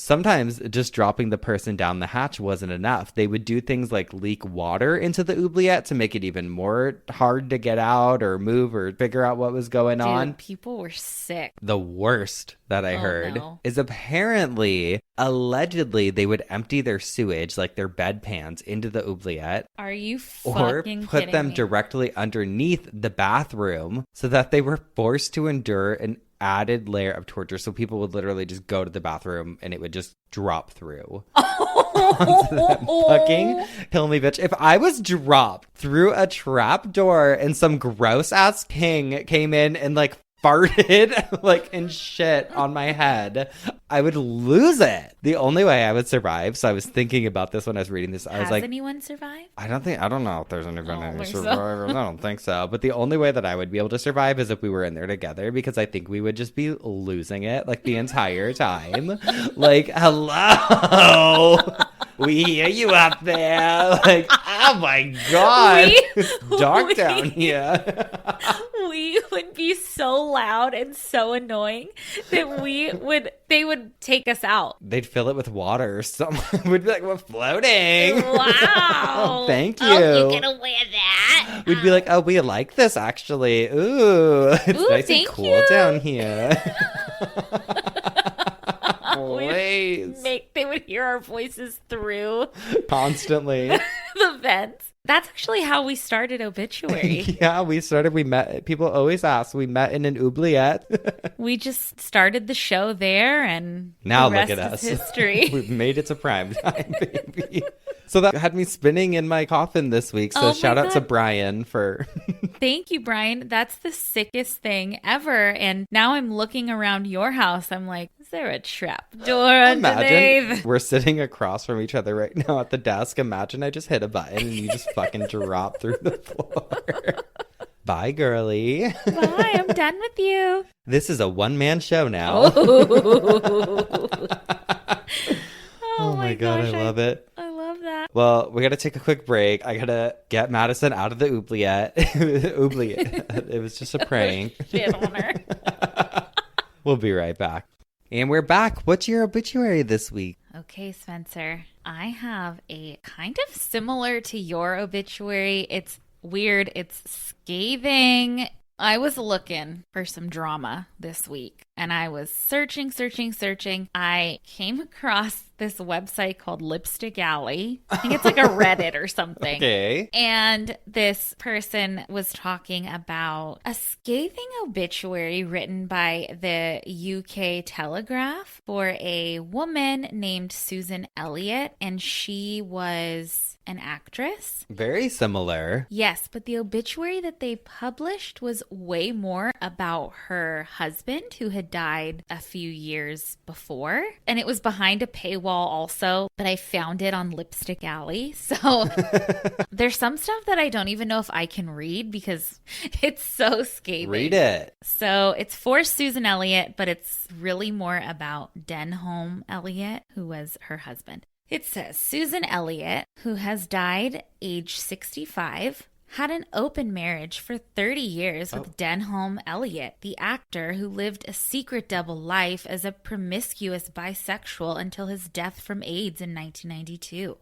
sometimes just dropping the person down the hatch wasn't enough. They would do things like leak water into the oubliette to make it even more hard to get out or move or figure out what was going on. People were sick. The worst that I heard no. is apparently, allegedly, they would empty their sewage, like their bedpans, into the oubliette. Are you or fucking put kidding them me? directly underneath the bathroom so that they were forced to endure an added layer of torture. So people would literally just go to the bathroom and it would just drop through. Onto them. Fucking kill me, bitch. If I was dropped through a trap door and some gross ass king came in and like farted like and shit on my head, I would lose it. The only way I would survive, so I was thinking about this when I was reading this, I was like, has anyone survived? I don't know if there's any survivors. So. I don't think so. But the only way that I would be able to survive is if we were in there together, because I think we would just be losing it like the entire time. Like, hello. We hear you up there. Like, oh my God. It's dark down here. We would be so loud and so annoying that they would take us out. They'd fill it with water or something. We'd be like, we're floating. Wow. Thank you. Oh, you're gonna wear that? We'd be like, oh, we like this actually. Ooh, it's nice and cool down here. They would hear our voices through constantly the vents. That's actually how we started Obituary. Yeah, we met. People always ask. We met in an oubliette. We just started the show there, and now the rest look at us. is history. We've made it to prime time, baby. So that had me spinning in my coffin this week. So shout out to Brian for... Thank you, Brian. That's the sickest thing ever. And now I'm looking around your house. I'm like, is there a trap door underneath? Imagine we're sitting across from each other right now at the desk. Imagine I just hit a button and you just fucking drop through the floor. Bye, girly. Bye, I'm done with you. This is a one-man show now. Oh my God, I love it. I love that. Well, we got to take a quick break. I got to get Madison out of the oubliette. It was just a prank. Shit on her. We'll be right back. And we're back. What's your obituary this week? Okay, Spencer. I have a kind of similar to your obituary. It's weird. It's scathing. I was looking for some drama this week, and I was searching. I came across this website called Lipstick Alley. I think it's like a Reddit or something. Okay. And this person was talking about a scathing obituary written by the UK Telegraph for a woman named Susan Elliott, and she was an actress. Very similar. Yes, but the obituary that they published was way more about her husband, who had died a few years before. And it was behind a paywall also, but I found it on Lipstick Alley. So there's some stuff that I don't even know if I can read because it's so scathing. Read it. So it's for Susan Elliott, but it's really more about Denholm Elliott, who was her husband. It says, Susan Elliott, who has died age 65, had an open marriage for 30 years with Denholm Elliott, the actor who lived a secret double life as a promiscuous bisexual until his death from AIDS in 1992.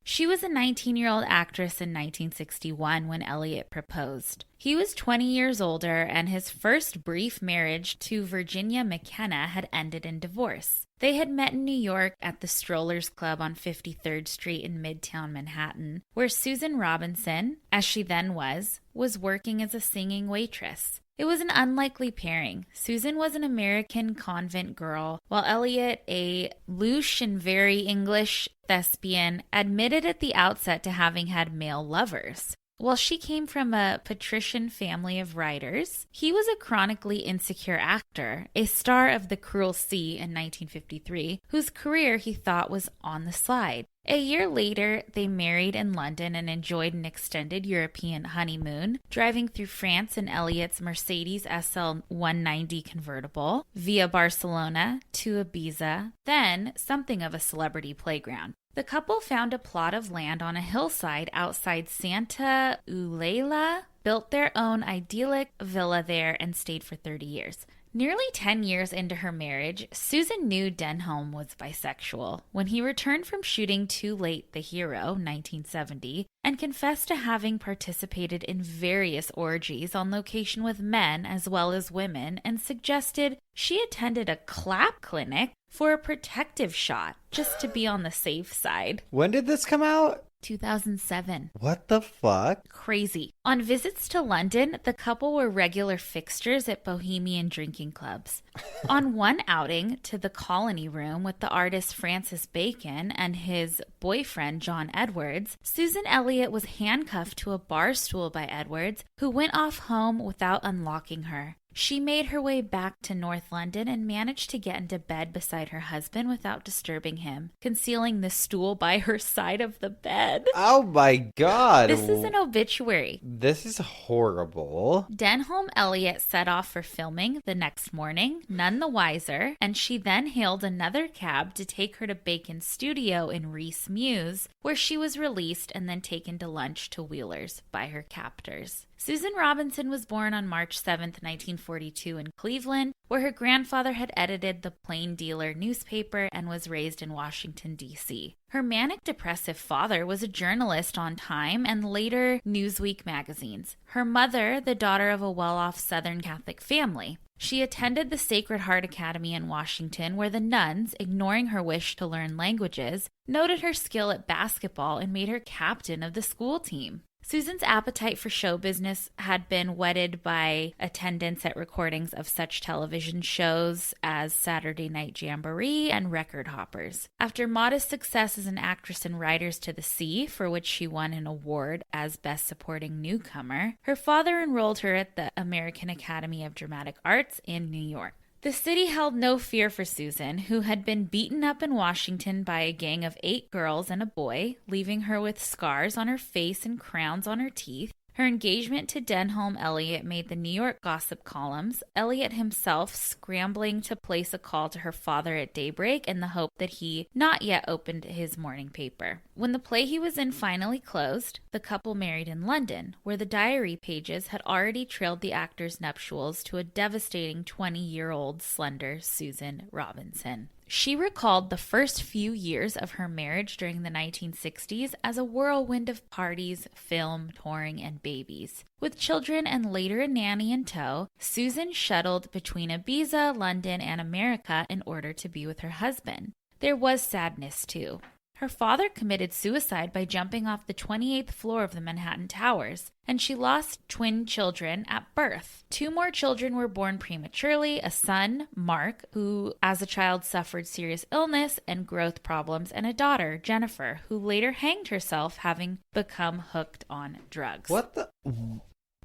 She was a 19-year-old actress in 1961 when Elliott proposed. He was 20 years older, and his first brief marriage to Virginia McKenna had ended in divorce. They had met in New York at the Strollers Club on 53rd Street in Midtown Manhattan, where Susan Robinson, as she then was working as a singing waitress. It was an unlikely pairing. Susan was an American convent girl, while Elliott, a louche and very English thespian, admitted at the outset to having had male lovers. While she came from a patrician family of writers, he was a chronically insecure actor, a star of The Cruel Sea in 1953, whose career he thought was on the slide. A year later, they married in London and enjoyed an extended European honeymoon, driving through France in Elliott's Mercedes SL 190 convertible, via Barcelona to Ibiza, then something of a celebrity playground. The couple found a plot of land on a hillside outside Santa Eulalia, built their own idyllic villa there, and stayed for 30 years. Nearly 10 years into her marriage, Susan knew Denholm was bisexual when he returned from shooting Too Late the Hero, 1970, and confessed to having participated in various orgies on location with men as well as women, and suggested she attended a clap clinic for a protective shot just to be on the safe side. When did this come out? 2007. What the fuck? Crazy. On visits to London, the couple were regular fixtures at bohemian drinking clubs. On one outing to the Colony Room with the artist Francis Bacon and his boyfriend John Edwards, Susan Elliott was handcuffed to a bar stool by Edwards, who went off home without unlocking her. She made her way back to North London and managed to get into bed beside her husband without disturbing him, concealing the stool by her side of the bed. Oh my God. This is an obituary. This is horrible. Denholm Elliott set off for filming the next morning, none the wiser, and she then hailed another cab to take her to Bacon's studio in Reyes Mews, where she was released and then taken to lunch to Wheeler's by her captors. Susan Robinson was born on March 7, 1942 in Cleveland, where her grandfather had edited the Plain Dealer newspaper and was raised in Washington, D.C. Her manic-depressive father was a journalist on Time and later Newsweek magazines. Her mother, the daughter of a well-off Southern Catholic family. She attended the Sacred Heart Academy in Washington, where the nuns, ignoring her wish to learn languages, noted her skill at basketball and made her captain of the school team. Susan's appetite for show business had been whetted by attendance at recordings of such television shows as Saturday Night Jamboree and Record Hoppers. After modest success as an actress in Riders to the Sea, for which she won an award as Best Supporting Newcomer, her father enrolled her at the American Academy of Dramatic Arts in New York. The city held no fear for Susan, who had been beaten up in Washington by a gang of 8 girls and a boy, leaving her with scars on her face and crowns on her teeth. Her engagement to Denholm Elliott made the New York gossip columns, Elliott himself scrambling to place a call to her father at daybreak in the hope that he not yet opened his morning paper. When the play he was in finally closed, the couple married in London, where the diary pages had already trailed the actor's nuptials to a devastating 20-year-old slender Susan Robinson. She recalled the first few years of her marriage during the 1960s as a whirlwind of parties, film, touring, and babies. With children and later a nanny in tow, Susan shuttled between Ibiza, London, and America in order to be with her husband. There was sadness, too. Her father committed suicide by jumping off the 28th floor of the Manhattan Towers, and she lost twin children at birth. 2 more children were born prematurely, a son, Mark, who as a child suffered serious illness and growth problems, and a daughter, Jennifer, who later hanged herself having become hooked on drugs. What the...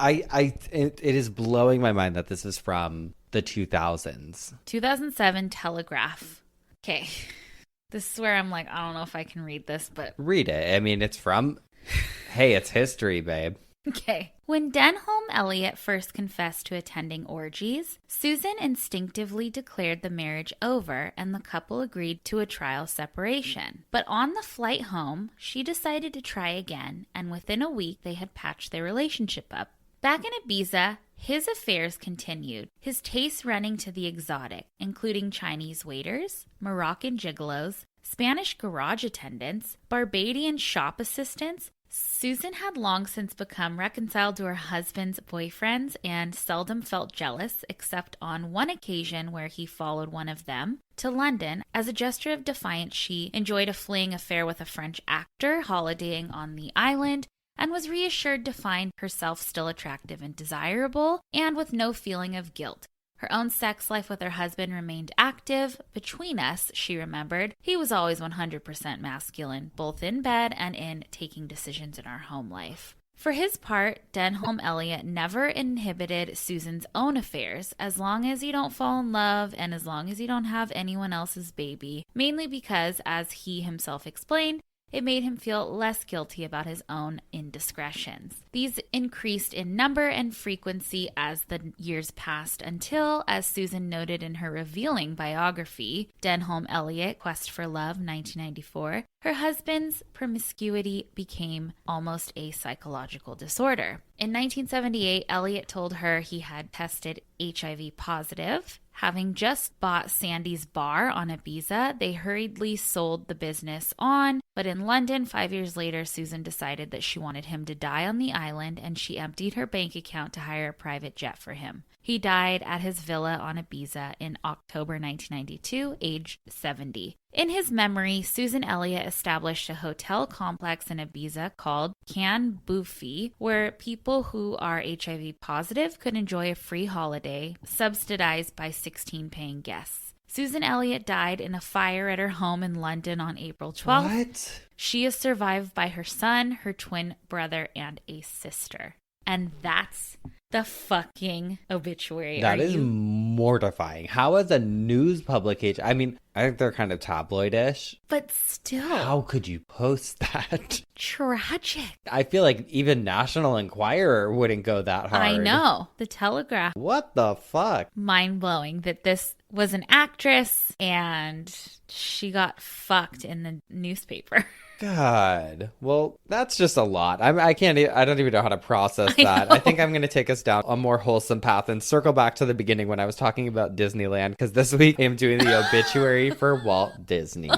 It is blowing my mind that this is from the 2000s. 2007 Telegraph. Okay. This is where I'm like, I don't know if I can read this, but... Read it. I mean, it's from... Hey, it's history, babe. Okay. When Denholm Elliott first confessed to attending orgies, Susan instinctively declared the marriage over and the couple agreed to a trial separation. But on the flight home, she decided to try again, and within a week they had patched their relationship up. Back in Ibiza, his affairs continued, his tastes running to the exotic, including Chinese waiters, Moroccan gigolos, Spanish garage attendants, Barbadian shop assistants. Susan had long since become reconciled to her husband's boyfriends and seldom felt jealous, except on one occasion where he followed one of them to London. As a gesture of defiance, she enjoyed a fleeing affair with a French actor holidaying on the island, and was reassured to find herself still attractive and desirable, and with no feeling of guilt. Her own sex life with her husband remained active. Between us, she remembered, he was always 100% masculine, both in bed and in taking decisions in our home life. For his part, Denholm Elliott never inhibited Susan's own affairs, as long as you don't fall in love and as long as you don't have anyone else's baby, mainly because, as he himself explained, it made him feel less guilty about his own indiscretions. These increased in number and frequency as the years passed until, as Susan noted in her revealing biography, Denholm Elliott, Quest for Love, 1994, Her husband's promiscuity became almost a psychological disorder. In 1978, Elliot told her he had tested HIV positive. Having just bought Sandy's bar on Ibiza, they hurriedly sold the business on. But in London, 5 years later, Susan decided that she wanted him to die on the island, and she emptied her bank account to hire a private jet for him. He died at his villa on Ibiza in October 1992, aged 70. In his memory, Susan Elliott established a hotel complex in Ibiza called Can Buffy, where people who are HIV positive could enjoy a free holiday, subsidized by 16 paying guests. Susan Elliott died in a fire at her home in London on April 12th. What? She is survived by her son, her twin brother, and a sister. And that's the fucking obituary. That is mortifying. How is a news publication? I mean, I think they're kind of tabloidish. But still. How could you post that? Tragic. I feel like even National Enquirer wouldn't go that hard. I know. The Telegraph. What the fuck? Mind-blowing that this was an actress and she got fucked in the newspaper. God. Well, that's just a lot. I don't even know how to process that. I think I'm going to take us down a more wholesome path and circle back to the beginning when I was talking about Disneyland, because this week I'm doing the obituary for Walt Disney.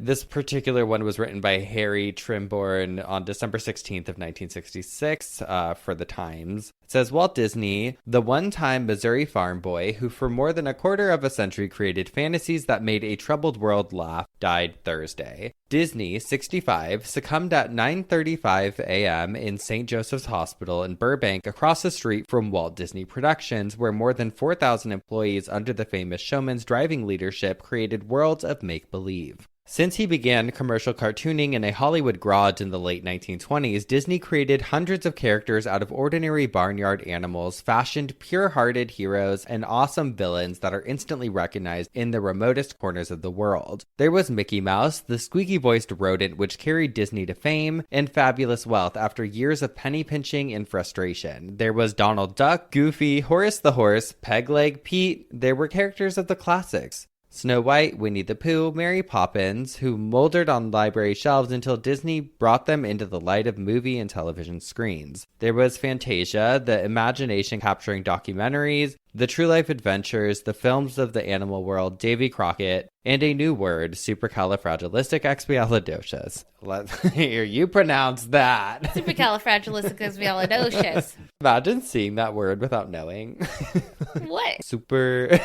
This particular one was written by Harry Trimborn on December 16th of 1966 for the Times. It says, Walt Disney, the one-time Missouri farm boy who for more than a quarter of a century created fantasies that made a troubled world laugh, died Thursday. Disney, 65, succumbed at 9:35 a.m. in St. Joseph's Hospital in Burbank, across the street from Walt Disney Productions, where more than 4,000 employees under the famous showman's driving leadership created worlds of make-believe. Since he began commercial cartooning in a Hollywood garage in the late 1920s, Disney created hundreds of characters out of ordinary barnyard animals, fashioned pure-hearted heroes, and awesome villains that are instantly recognized in the remotest corners of the world. There was Mickey Mouse, the squeaky-voiced rodent which carried Disney to fame and fabulous wealth after years of penny-pinching and frustration. There was Donald Duck, Goofy, Horace the Horse, Pegleg, Pete. There were characters of the classics. Snow White, Winnie the Pooh, Mary Poppins, who moldered on library shelves until Disney brought them into the light of movie and television screens. There was Fantasia, the imagination-capturing documentaries, the true-life adventures, the films of the animal world, Davy Crockett, and a new word, supercalifragilisticexpialidocious. Let's hear you pronounce that. Supercalifragilisticexpialidocious. Imagine seeing that word without knowing. What? Super...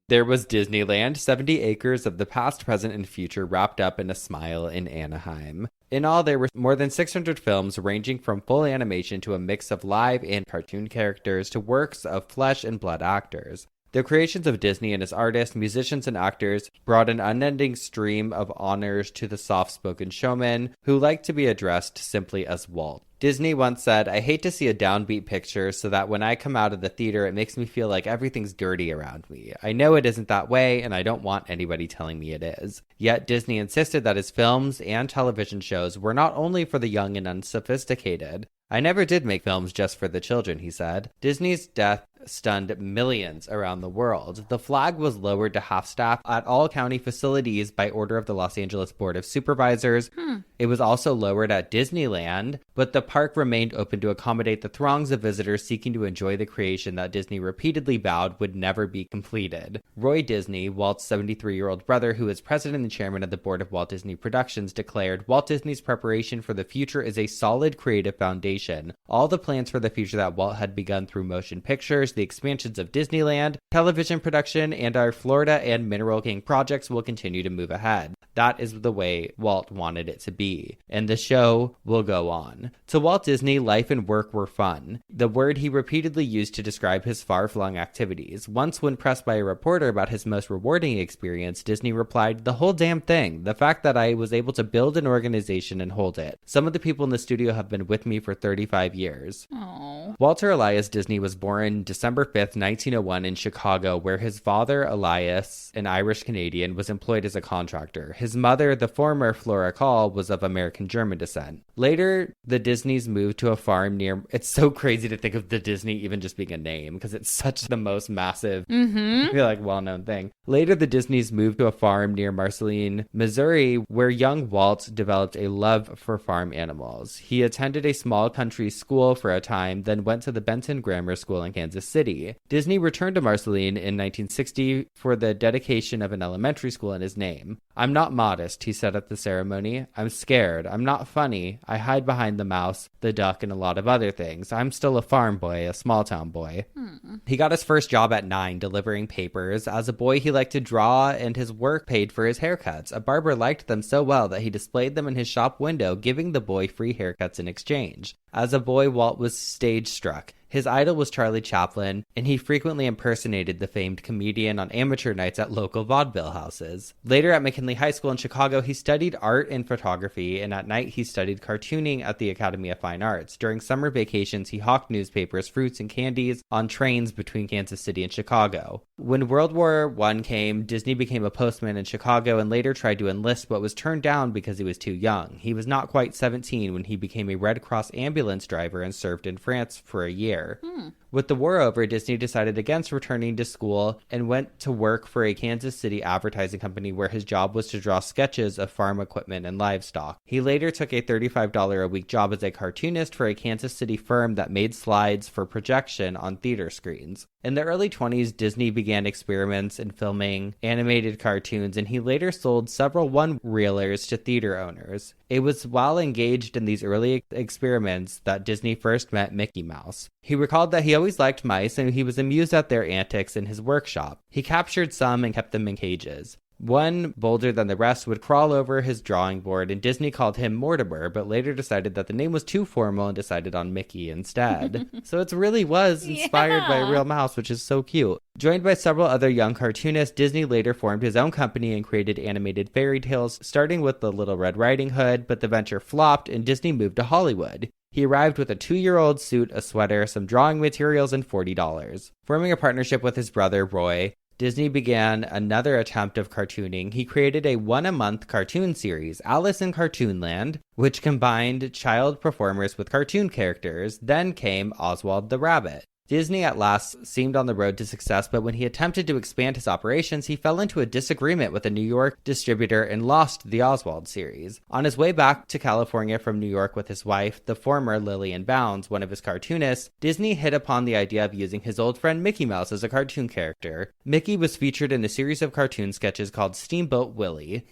There was Disneyland, 70 acres of the past, present, and future wrapped up in a smile in Anaheim. In all, there were more than 600 films ranging from full animation to a mix of live and cartoon characters to works of flesh and blood actors. The creations of Disney and his artists, musicians, and actors brought an unending stream of honors to the soft-spoken showman who liked to be addressed simply as Walt. Disney once said, I hate to see a downbeat picture so that when I come out of the theater, it makes me feel like everything's dirty around me. I know it isn't that way, and I don't want anybody telling me it is. Yet Disney insisted that his films and television shows were not only for the young and unsophisticated. I never did make films just for the children, he said. Disney's death stunned millions around the world. The flag was lowered to half-staff at all county facilities by order of the Los Angeles Board of Supervisors. It was also lowered at Disneyland, but the park remained open to accommodate the throngs of visitors seeking to enjoy the creation that Disney repeatedly vowed would never be completed. Roy Disney, Walt's 73-year-old brother, who is president and chairman of the board of Walt Disney Productions, declared, Walt Disney's preparation for the future is a solid creative foundation. All the plans for the future that Walt had begun through motion pictures, the expansions of Disneyland, television production, and our Florida and Mineral King projects will continue to move ahead. That is the way Walt wanted it to be, and the show will go on. To Walt Disney, life and work were fun, the word he repeatedly used to describe his far-flung activities. Once, when pressed by a reporter about his most rewarding experience, Disney replied, the whole damn thing, the fact that I was able to build an organization and hold it. Some of the people in the studio have been with me for 35 years. Aww. Walter Elias Disney was born December 5th, 1901 in Chicago, where his father, Elias, an Irish Canadian, was employed as a contractor. His mother, the former Flora Call, was of American-German descent. Later, the Disneys moved to a farm near... It's so crazy to think of the Disney even just being a name because it's such the most massive, I feel like, well-known thing. Later, the Disneys moved to a farm near Marceline, Missouri, where young Walt developed a love for farm animals. He attended a small country school for a time, then went to the Benton Grammar School in Kansas City. Disney returned to Marceline in 1960 for the dedication of an elementary school in his name. "I'm not modest," he said at the ceremony. "I'm scared. I'm not funny. I hide behind the mouse, the duck, and a lot of other things. I'm still a farm boy, a small town boy." He got his first job at 9, delivering papers. As a boy, he liked to draw, and his work paid for his haircuts. A barber liked them so well that he displayed them in his shop window, giving the boy free haircuts in exchange. As a boy, Walt was stage struck. His idol was Charlie Chaplin, and he frequently impersonated the famed comedian on amateur nights at local vaudeville houses. Later at McKinley High School in Chicago, he studied art and photography, and at night he studied cartooning at the Academy of Fine Arts. During summer vacations, he hawked newspapers, fruits, and candies on trains between Kansas City and Chicago. When World War I came, Disney became a postman in Chicago and later tried to enlist, but was turned down because he was too young. He was not quite 17 when he became a Red Cross ambulance driver and served in France for a year. With the war over, Disney decided against returning to school and went to work for a Kansas City advertising company where his job was to draw sketches of farm equipment and livestock. He later took a $35 a week job as a cartoonist for a Kansas City firm that made slides for projection on theater screens. In the early 20s, Disney began experiments in filming animated cartoons, and he later sold several one-reelers to theater owners. It was while engaged in these early experiments that Disney first met Mickey Mouse. He recalled that he always liked mice, and he was amused at their antics in his workshop. He captured some and kept them in cages. One, bolder than the rest, would crawl over his drawing board, and Disney called him Mortimer, but later decided that the name was too formal and decided on Mickey instead. So it really was inspired by a real mouse, which is so cute. Joined by several other young cartoonists, Disney later formed his own company and created animated fairy tales, starting with The Little Red Riding Hood, but the venture flopped, and Disney moved to Hollywood. He arrived with a 2-year-old suit, a sweater, some drawing materials, and $40. Forming a partnership with his brother, Roy, Disney began another attempt of cartooning. He created a one-a-month cartoon series, Alice in Cartoonland, which combined child performers with cartoon characters. Then came Oswald the Rabbit. Disney at last seemed on the road to success, but when he attempted to expand his operations, he fell into a disagreement with a New York distributor and lost the Oswald series. On his way back to California from New York with his wife, the former Lillian Bounds, one of his cartoonists, Disney hit upon the idea of using his old friend Mickey Mouse as a cartoon character. Mickey was featured in a series of cartoon sketches called Steamboat Willie,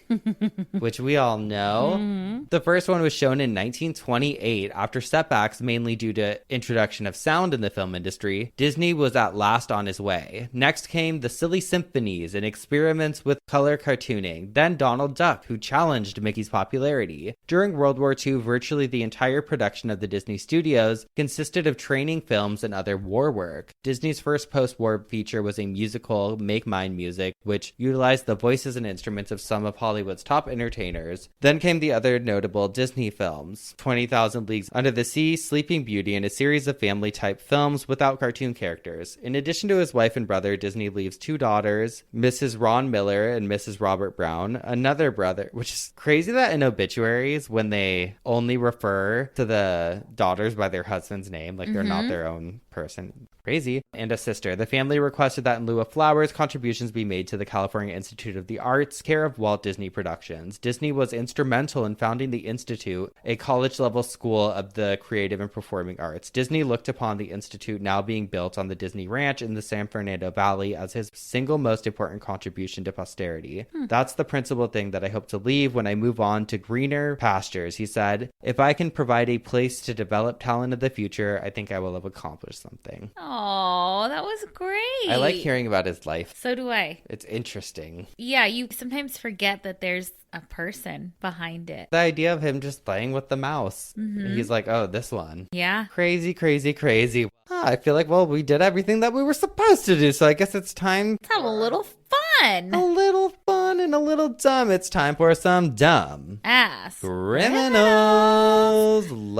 which we all know. The first one was shown in 1928 after setbacks mainly due to introduction of sound in the film industry. Disney was at last on his way. Next came the Silly Symphonies and experiments with color cartooning. Then Donald Duck, who challenged Mickey's popularity. During World War II, virtually the entire production of the Disney studios consisted of training films and other war work. Disney's first post-war feature was a musical, Make Mine Music, which utilized the voices and instruments of some of Hollywood's top entertainers. Then came the other notable Disney films, 20,000 Leagues Under the Sea, Sleeping Beauty, and a series of family-type films without cartoon characters. In addition to his wife and brother, Disney leaves 2 daughters, Mrs. Ron Miller and Mrs. Robert Brown, another brother, which is crazy that in obituaries, when they only refer to the daughters by their husband's name, like they're not their own person. Crazy. And a sister. The family requested that in lieu of flowers, contributions be made to the California Institute of the Arts, care of Walt Disney Productions. Disney was instrumental in founding the Institute, a college-level school of the creative and performing arts. Disney looked upon the Institute now being built on the Disney Ranch in the San Fernando Valley as his single most important contribution to posterity. That's the principal thing that I hope to leave when I move on to greener pastures, he said. If I can provide a place to develop talent of the future, I think I will have accomplished something. Oh, that was great. I like hearing about his life. So do I. It's interesting. Yeah, you sometimes forget that there's a person behind it. The idea of him just playing with the mouse. He's like, oh, this one. Yeah. Crazy, crazy, crazy. I feel like, well, we did everything that we were supposed to do, so I guess it's time to have a little fun. A little fun and a little dumb. It's time for some dumb ass criminals.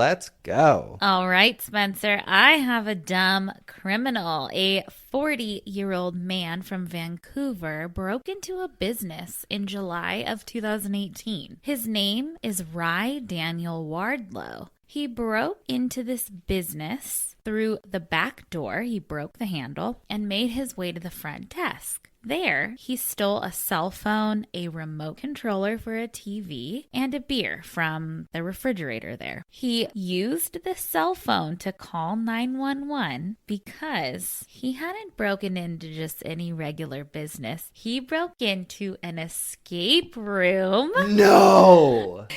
let's go. All right, Spencer, I have a dumb criminal. A 40-year-old man from Vancouver broke into a business in July of 2018. His name is Rye Daniel Wardlow. He broke into this business through the back door. He broke the handle and made his way to the front desk. There, he stole a cell phone, a remote controller for a TV, and a beer from the refrigerator there. He used the cell phone to call 911 because he hadn't broken into just any regular business. He broke into an escape room. No!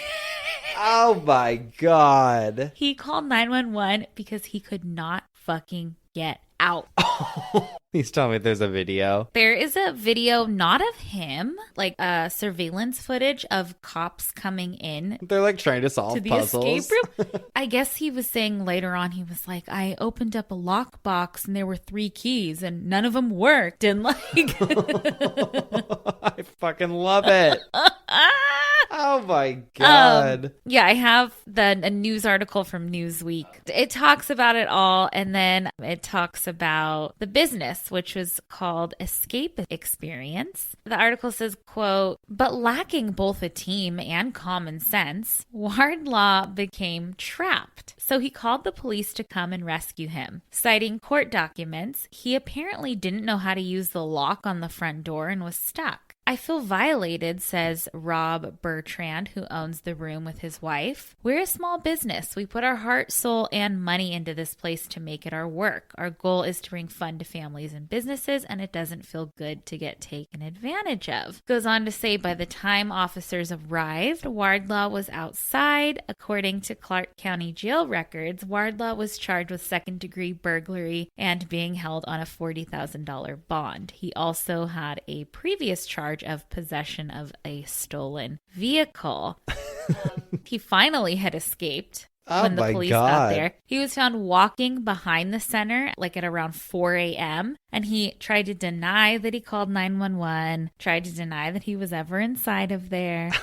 Oh my God. He called 911 because he could not fucking get out. Please tell me there's a video. There is a video, not of him, like surveillance footage of cops coming in. They're like trying to solve to the puzzles. Escape room. I guess he was saying later on, he was like, I opened up a lockbox and there were 3 keys and none of them worked. And like, I fucking love it. Oh my God. Yeah, I have a news article from Newsweek. It talks about it all, and then it talks about the business, which was called Escape Experience. The article says, quote, but lacking both a team and common sense, Wardlaw became trapped. So he called the police to come and rescue him. Citing court documents, he apparently didn't know how to use the lock on the front door and was stuck. I feel violated, says Rob Bertrand, who owns the room with his wife. We're a small business. We put our heart, soul, and money into this place to make it our work. Our goal is to bring fun to families and businesses, and it doesn't feel good to get taken advantage of. Goes on to say, by the time officers arrived, Wardlaw was outside. According to Clark County jail records, Wardlaw was charged with second-degree burglary and being held on a $40,000 bond. He also had a previous charge of possession of a stolen vehicle. He finally had escaped when the police got there. He was found walking behind the center, like at around 4 a.m., and he tried to deny that he called 911, tried to deny that he was ever inside of there.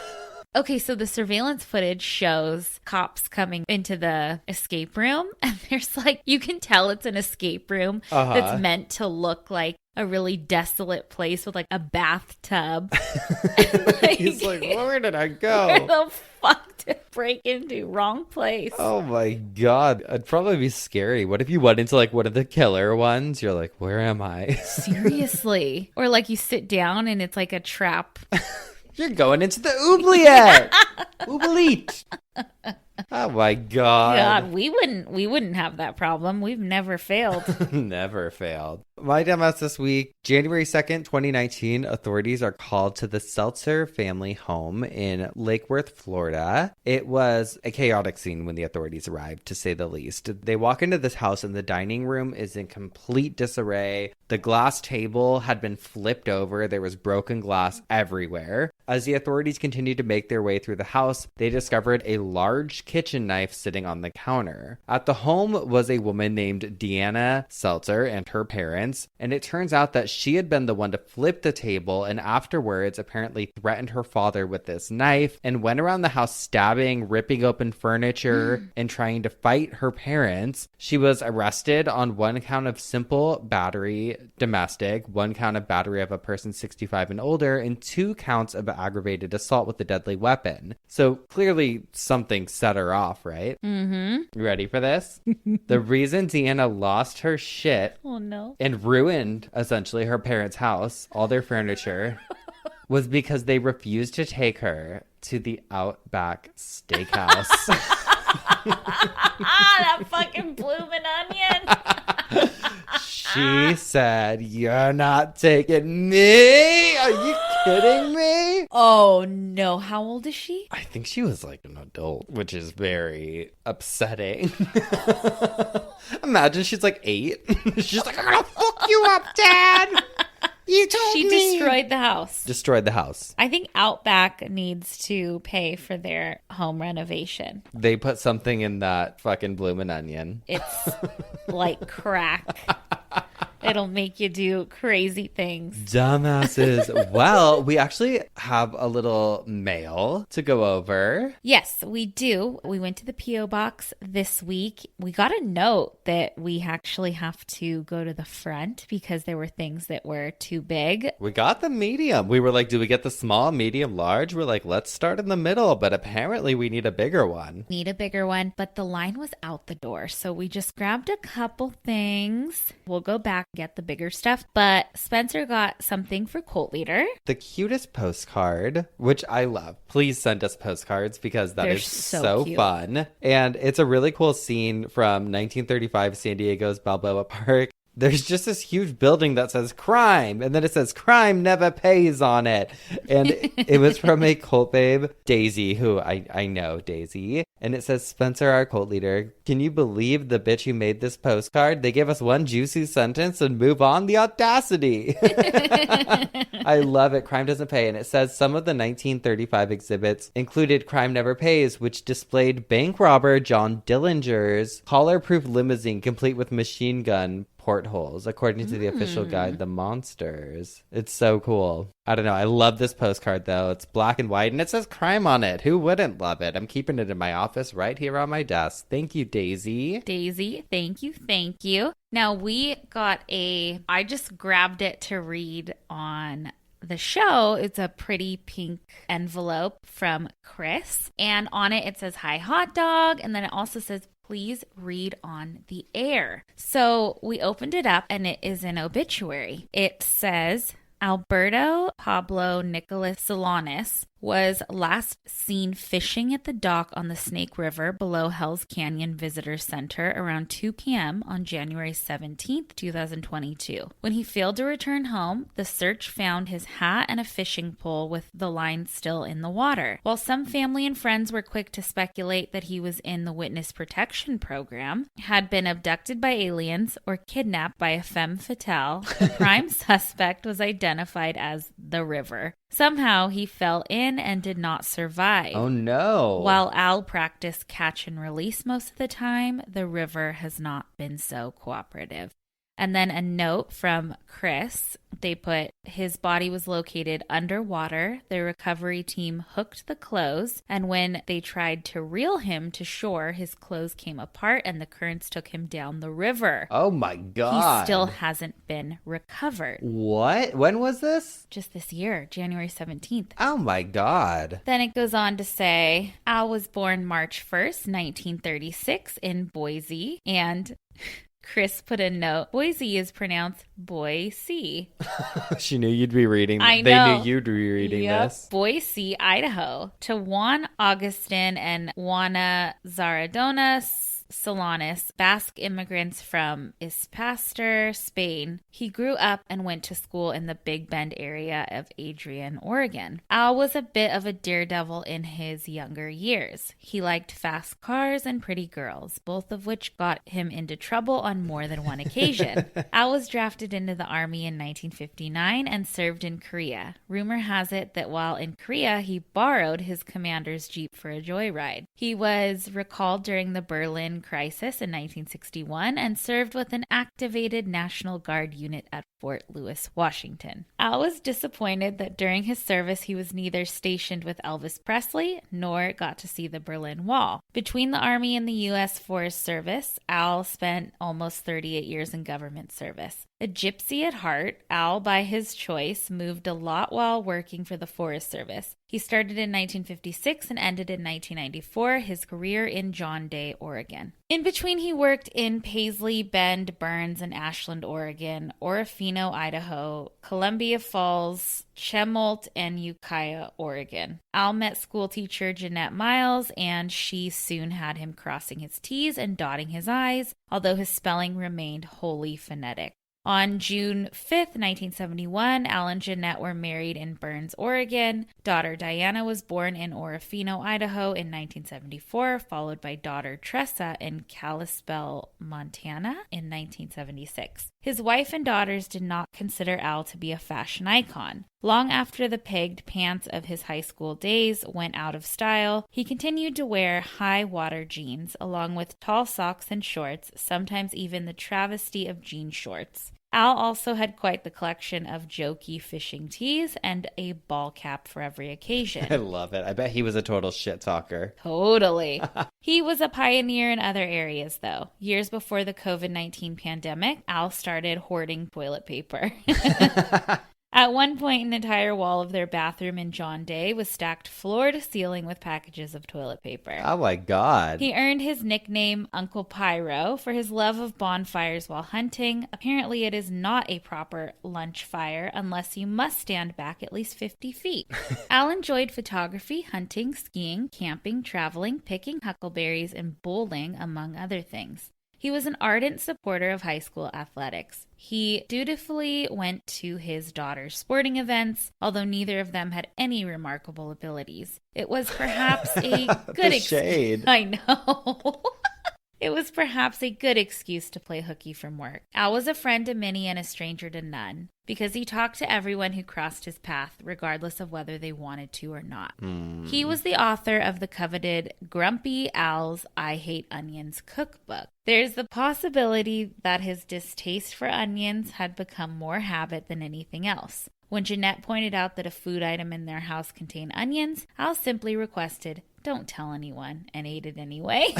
Okay, so the surveillance footage shows cops coming into the escape room, and there's like, you can tell it's an escape room that's meant to look like a really desolate place with like a bathtub. Like, he's like, where did I go? Where the fuck did I break into? Wrong place. Oh my God. It'd probably be scary. What if you went into like one of the killer ones? You're like, where am I? Seriously. Or like you sit down and it's like a trap. You're going into the oubliette. OBITCH. Oh my God. God, we wouldn't have that problem. We've never failed. Never failed. My dumbass this week, January 2nd, 2019, authorities are called to the Seltzer family home in Lake Worth, Florida. It was a chaotic scene when the authorities arrived, to say the least. They walk into this house and the dining room is in complete disarray. The glass table had been flipped over. There was broken glass everywhere. As the authorities continued to make their way through the house, they discovered a large kitchen knife sitting on the counter. At the home was a woman named Deanna Seltzer and her parents, and it turns out that she had been the one to flip the table and afterwards apparently threatened her father with this knife and went around the house stabbing, ripping open furniture, and trying to fight her parents. She was arrested on 1 count of simple battery domestic, 1 count of battery of a person 65 and older, and 2 counts of aggravated assault with a deadly weapon. So clearly something set her off, right? Mm-hmm. You ready for this? The reason Deanna lost her shit and ruined essentially her parents' house, all their furniture, was because they refused to take her to the Outback Steakhouse. That fucking bloomin' onion. She said, "You're not taking me. Are you kidding me?" Oh no. How old is she? I think she was like an adult, which is very upsetting. Imagine she's like 8. She's like, "I'm gonna fuck you up, Dad. You told me." She destroyed the house. Destroyed the house. I think Outback needs to pay for their home renovation. They put something in that fucking bloomin' onion. It's like crack. It'll make you do crazy things. Dumbasses. Well, we actually have a little mail to go over. Yes, we do. We went to the P.O. box this week. We got a note that we actually have to go to the front because there were things that were too big. We got the medium. We were like, do we get the small, medium, large? We're like, let's start in the middle, but apparently we need a bigger one. Need a bigger one, but the line was out the door. So we just grabbed a couple things. We'll go back and get the bigger stuff. But Spencer got something for Cult Leader. The cutest postcard, which I love. Please send us postcards because that They're is so so fun. And it's a really cool scene from 1935 San Diego's Balboa Park. There's just this huge building that says crime, and then it says crime never pays on it. And it was from a cult babe, Daisy, who I know, Daisy. And it says, Spencer, our cult leader, can you believe the bitch who made this postcard? They give us one juicy sentence and move on. The audacity. I love it. Crime doesn't pay. And it says some of the 1935 exhibits included Crime Never Pays, which displayed bank robber John Dillinger's collar-proof limousine complete with machine gun portholes, according to the official guide, The Monsters. It's so cool. I don't know. I love this postcard, though. It's black and white, and it says crime on it. Who wouldn't love it? I'm keeping it in my office right here on my desk. Thank you, Daisy. Daisy, thank you, thank you. Now, I just grabbed it to read on the show. It's a pretty pink envelope from Chris, and on it says, "Hi, hot dog," and then it also says, "Please read on the air." So we opened it up and it is an obituary. It says, Alberto Pablo Nicolas Solanas was last seen fishing at the dock on the Snake River below Hell's Canyon Visitor Center around 2 p.m. on January 17th, 2022. When he failed to return home, the search found his hat and a fishing pole with the line still in the water. While some family and friends were quick to speculate that he was in the Witness Protection Program, had been abducted by aliens, or kidnapped by a femme fatale, the prime suspect was identified as the River. Somehow, he fell in and did not survive. Oh, no. While Al practiced catch and release most of the time, the River has not been so cooperative. And then a note from Chris. They put, his body was located underwater. The recovery team hooked the clothes, and when they tried to reel him to shore, his clothes came apart and the currents took him down the river. Oh my God. He still hasn't been recovered. What? When was this? Just this year, January 17th. Oh my God. Then it goes on to say, Al was born March 1st, 1936 in Boise, and Chris put a note, Boise is pronounced Boise. She knew you'd be reading this. I know. They knew you'd be reading this. Boise, Idaho. To Juan Augustin and Juana Zaradona Solanas, Basque immigrants from Ispastor, Spain. He grew up and went to school in the Big Bend area of Adrian, Oregon. Al was a bit of a daredevil in his younger years. He liked fast cars and pretty girls, both of which got him into trouble on more than one occasion. Al was drafted into the Army in 1959 and served in Korea. Rumor has it that while in Korea, he borrowed his commander's Jeep for a joyride. He was recalled during the Berlin Crisis in 1961 and served with an activated National Guard unit at Fort Lewis, Washington. Al was disappointed that during his service he was neither stationed with Elvis Presley nor got to see the Berlin Wall. Between the Army and the U.S. Forest Service, Al spent almost 38 years in government service. A gypsy at heart, Al, by his choice, moved a lot while working for the Forest Service. He started in 1956 and ended in 1994, his career in John Day, Oregon. In between, he worked in Paisley, Bend, Burns, and Ashland, Oregon, Orofino, Idaho, Columbia Falls, Chemolt, and Ukiah, Oregon. Al met schoolteacher Jeanette Miles, and she soon had him crossing his T's and dotting his I's, although his spelling remained wholly phonetic. On June 5th, 1971, Al and Jeanette were married in Burns, Oregon. Daughter Diana was born in Orofino, Idaho in 1974, followed by daughter Tressa in Kalispell, Montana in 1976. His wife and daughters did not consider Al to be a fashion icon. Long after the pegged pants of his high school days went out of style, he continued to wear high-water jeans along with tall socks and shorts, sometimes even the travesty of jean shorts. Al also had quite the collection of jokey fishing tees and a ball cap for every occasion. I love it. I bet he was a total shit talker. Totally. He was a pioneer in other areas, though. Years before the COVID-19 pandemic, Al started hoarding toilet paper. At one point, an entire wall of their bathroom in John Day was stacked floor to ceiling with packages of toilet paper. Oh my God. He earned his nickname Uncle Pyro for his love of bonfires while hunting. Apparently, it is not a proper lunch fire unless you must stand back at least 50 feet. Al enjoyed photography, hunting, skiing, camping, traveling, picking huckleberries, and bowling, among other things. He was an ardent supporter of high school athletics. He dutifully went to his daughter's sporting events, although neither of them had any remarkable abilities. It was perhaps a good shade. I know. It was perhaps a good excuse to play hooky from work. Al was a friend to many and a stranger to none, because he talked to everyone who crossed his path, regardless of whether they wanted to or not. He was the author of the coveted Grumpy Al's I Hate Onions cookbook. There's the possibility that his distaste for onions had become more habit than anything else. When Jeanette pointed out that a food item in their house contained onions, Al simply requested, "Don't tell anyone," and ate it anyway.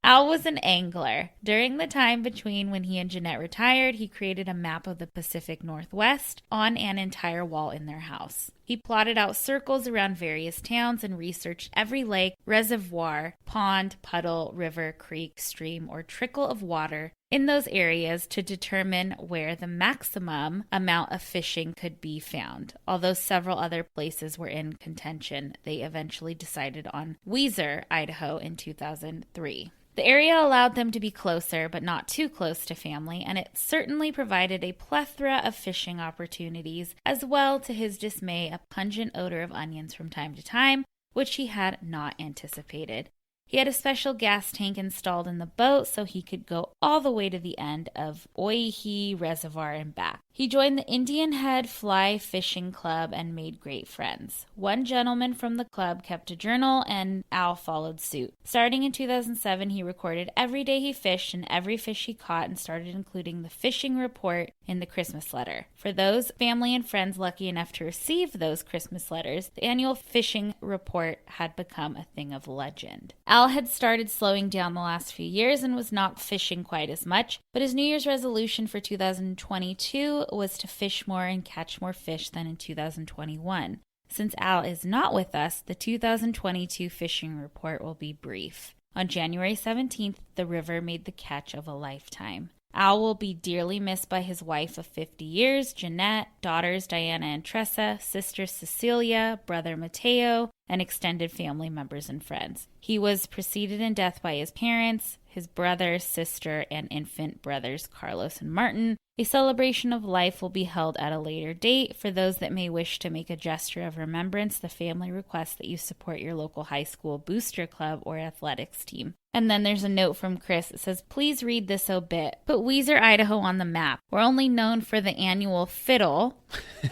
Al was an angler. During the time between when he and Jeanette retired, he created a map of the Pacific Northwest on an entire wall in their house. He plotted out circles around various towns and researched every lake, reservoir, pond, puddle, river, creek, stream, or trickle of water in those areas to determine where the maximum amount of fishing could be found. Although several other places were in contention, they eventually decided on Weiser, Idaho in 2003. The area allowed them to be closer, but not too close to family, and it certainly provided a plethora of fishing opportunities, as well, to his dismay, a pungent odor of onions from time to time, which he had not anticipated. He had a special gas tank installed in the boat so he could go all the way to the end of Oihe Reservoir and back. He joined the Indian Head Fly Fishing Club and made great friends. One gentleman from the club kept a journal, and Al followed suit. Starting in 2007, he recorded every day he fished and every fish he caught and started including the fishing report in the Christmas letter. For those family and friends lucky enough to receive those Christmas letters, the annual fishing report had become a thing of legend. Al had started slowing down the last few years and was not fishing quite as much, but his New Year's resolution for 2022 was to fish more and catch more fish than in 2021. Since Al is not with us, the 2022 fishing report will be brief. On January 17th, the river made the catch of a lifetime. Al will be dearly missed by his wife of 50 years, Jeanette, daughters Diana and Tressa, sister Cecilia, brother Mateo, and extended family members and friends. He was preceded in death by his parents, his brother, sister, and infant brothers Carlos and Martin. A celebration of life will be held at a later date. For those that may wish to make a gesture of remembrance, the family requests that you support your local high school booster club or athletics team. And then there's a note from Chris. It says, "Please read this obit. Put Weiser, Idaho on the map. We're only known for the annual fiddle,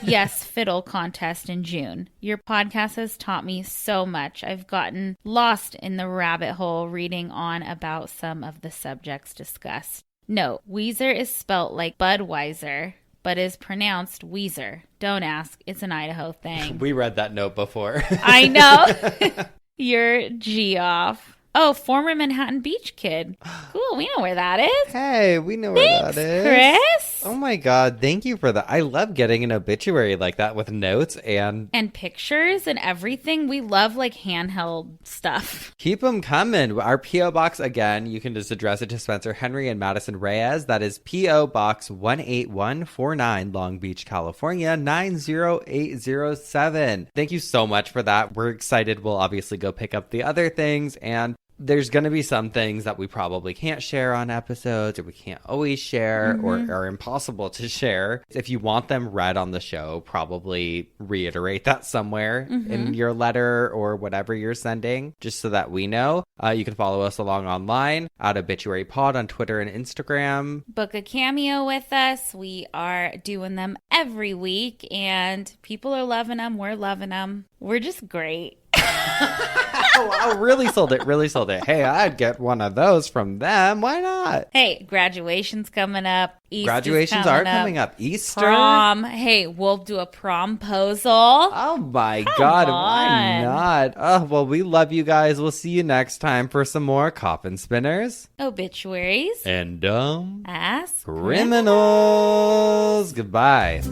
yes, fiddle contest in June. Your podcast has taught me so much. I've gotten lost in the rabbit hole reading on about some of the subjects discussed. Note, Weiser is spelt like Budweiser, but is pronounced Weiser. Don't ask. It's an Idaho thing." We read that note before. I know. You're Geoff. Oh, former Manhattan Beach kid. Cool, we know where that is. Hey, we know where Thanks, that is. Chris. Oh my God, thank you for that. I love getting an obituary like that with notes and pictures and everything. We love like handheld stuff. keep them coming. Our P.O. Box, again, you can just address it to Spencer Henry and Madison Reyes. That is P.O. Box 18149, Long Beach, California, 90807. Thank you so much for that. We're excited. We'll obviously go pick up the other things, and there's going to be some things that we probably can't share on episodes, or we can't always share, or are impossible to share. If you want them read on the show, probably reiterate that somewhere in your letter or whatever you're sending, just so that we know. You can follow us along online at Obituary Pod on Twitter and Instagram. Book a cameo with us. We are doing them every week, and people are loving them. We're loving them. We're just great. Oh, really sold it. Really sold it. Hey, I'd get one of those from them. Why not? Hey, graduation's coming up. Easter's Graduations are coming up. Easter. Prom. Hey, we'll do a promposal. Oh my God. Why not? Oh, well, we love you guys. We'll see you next time for some more coffin spinners. Obituaries. And dumb Ass criminals. Goodbye.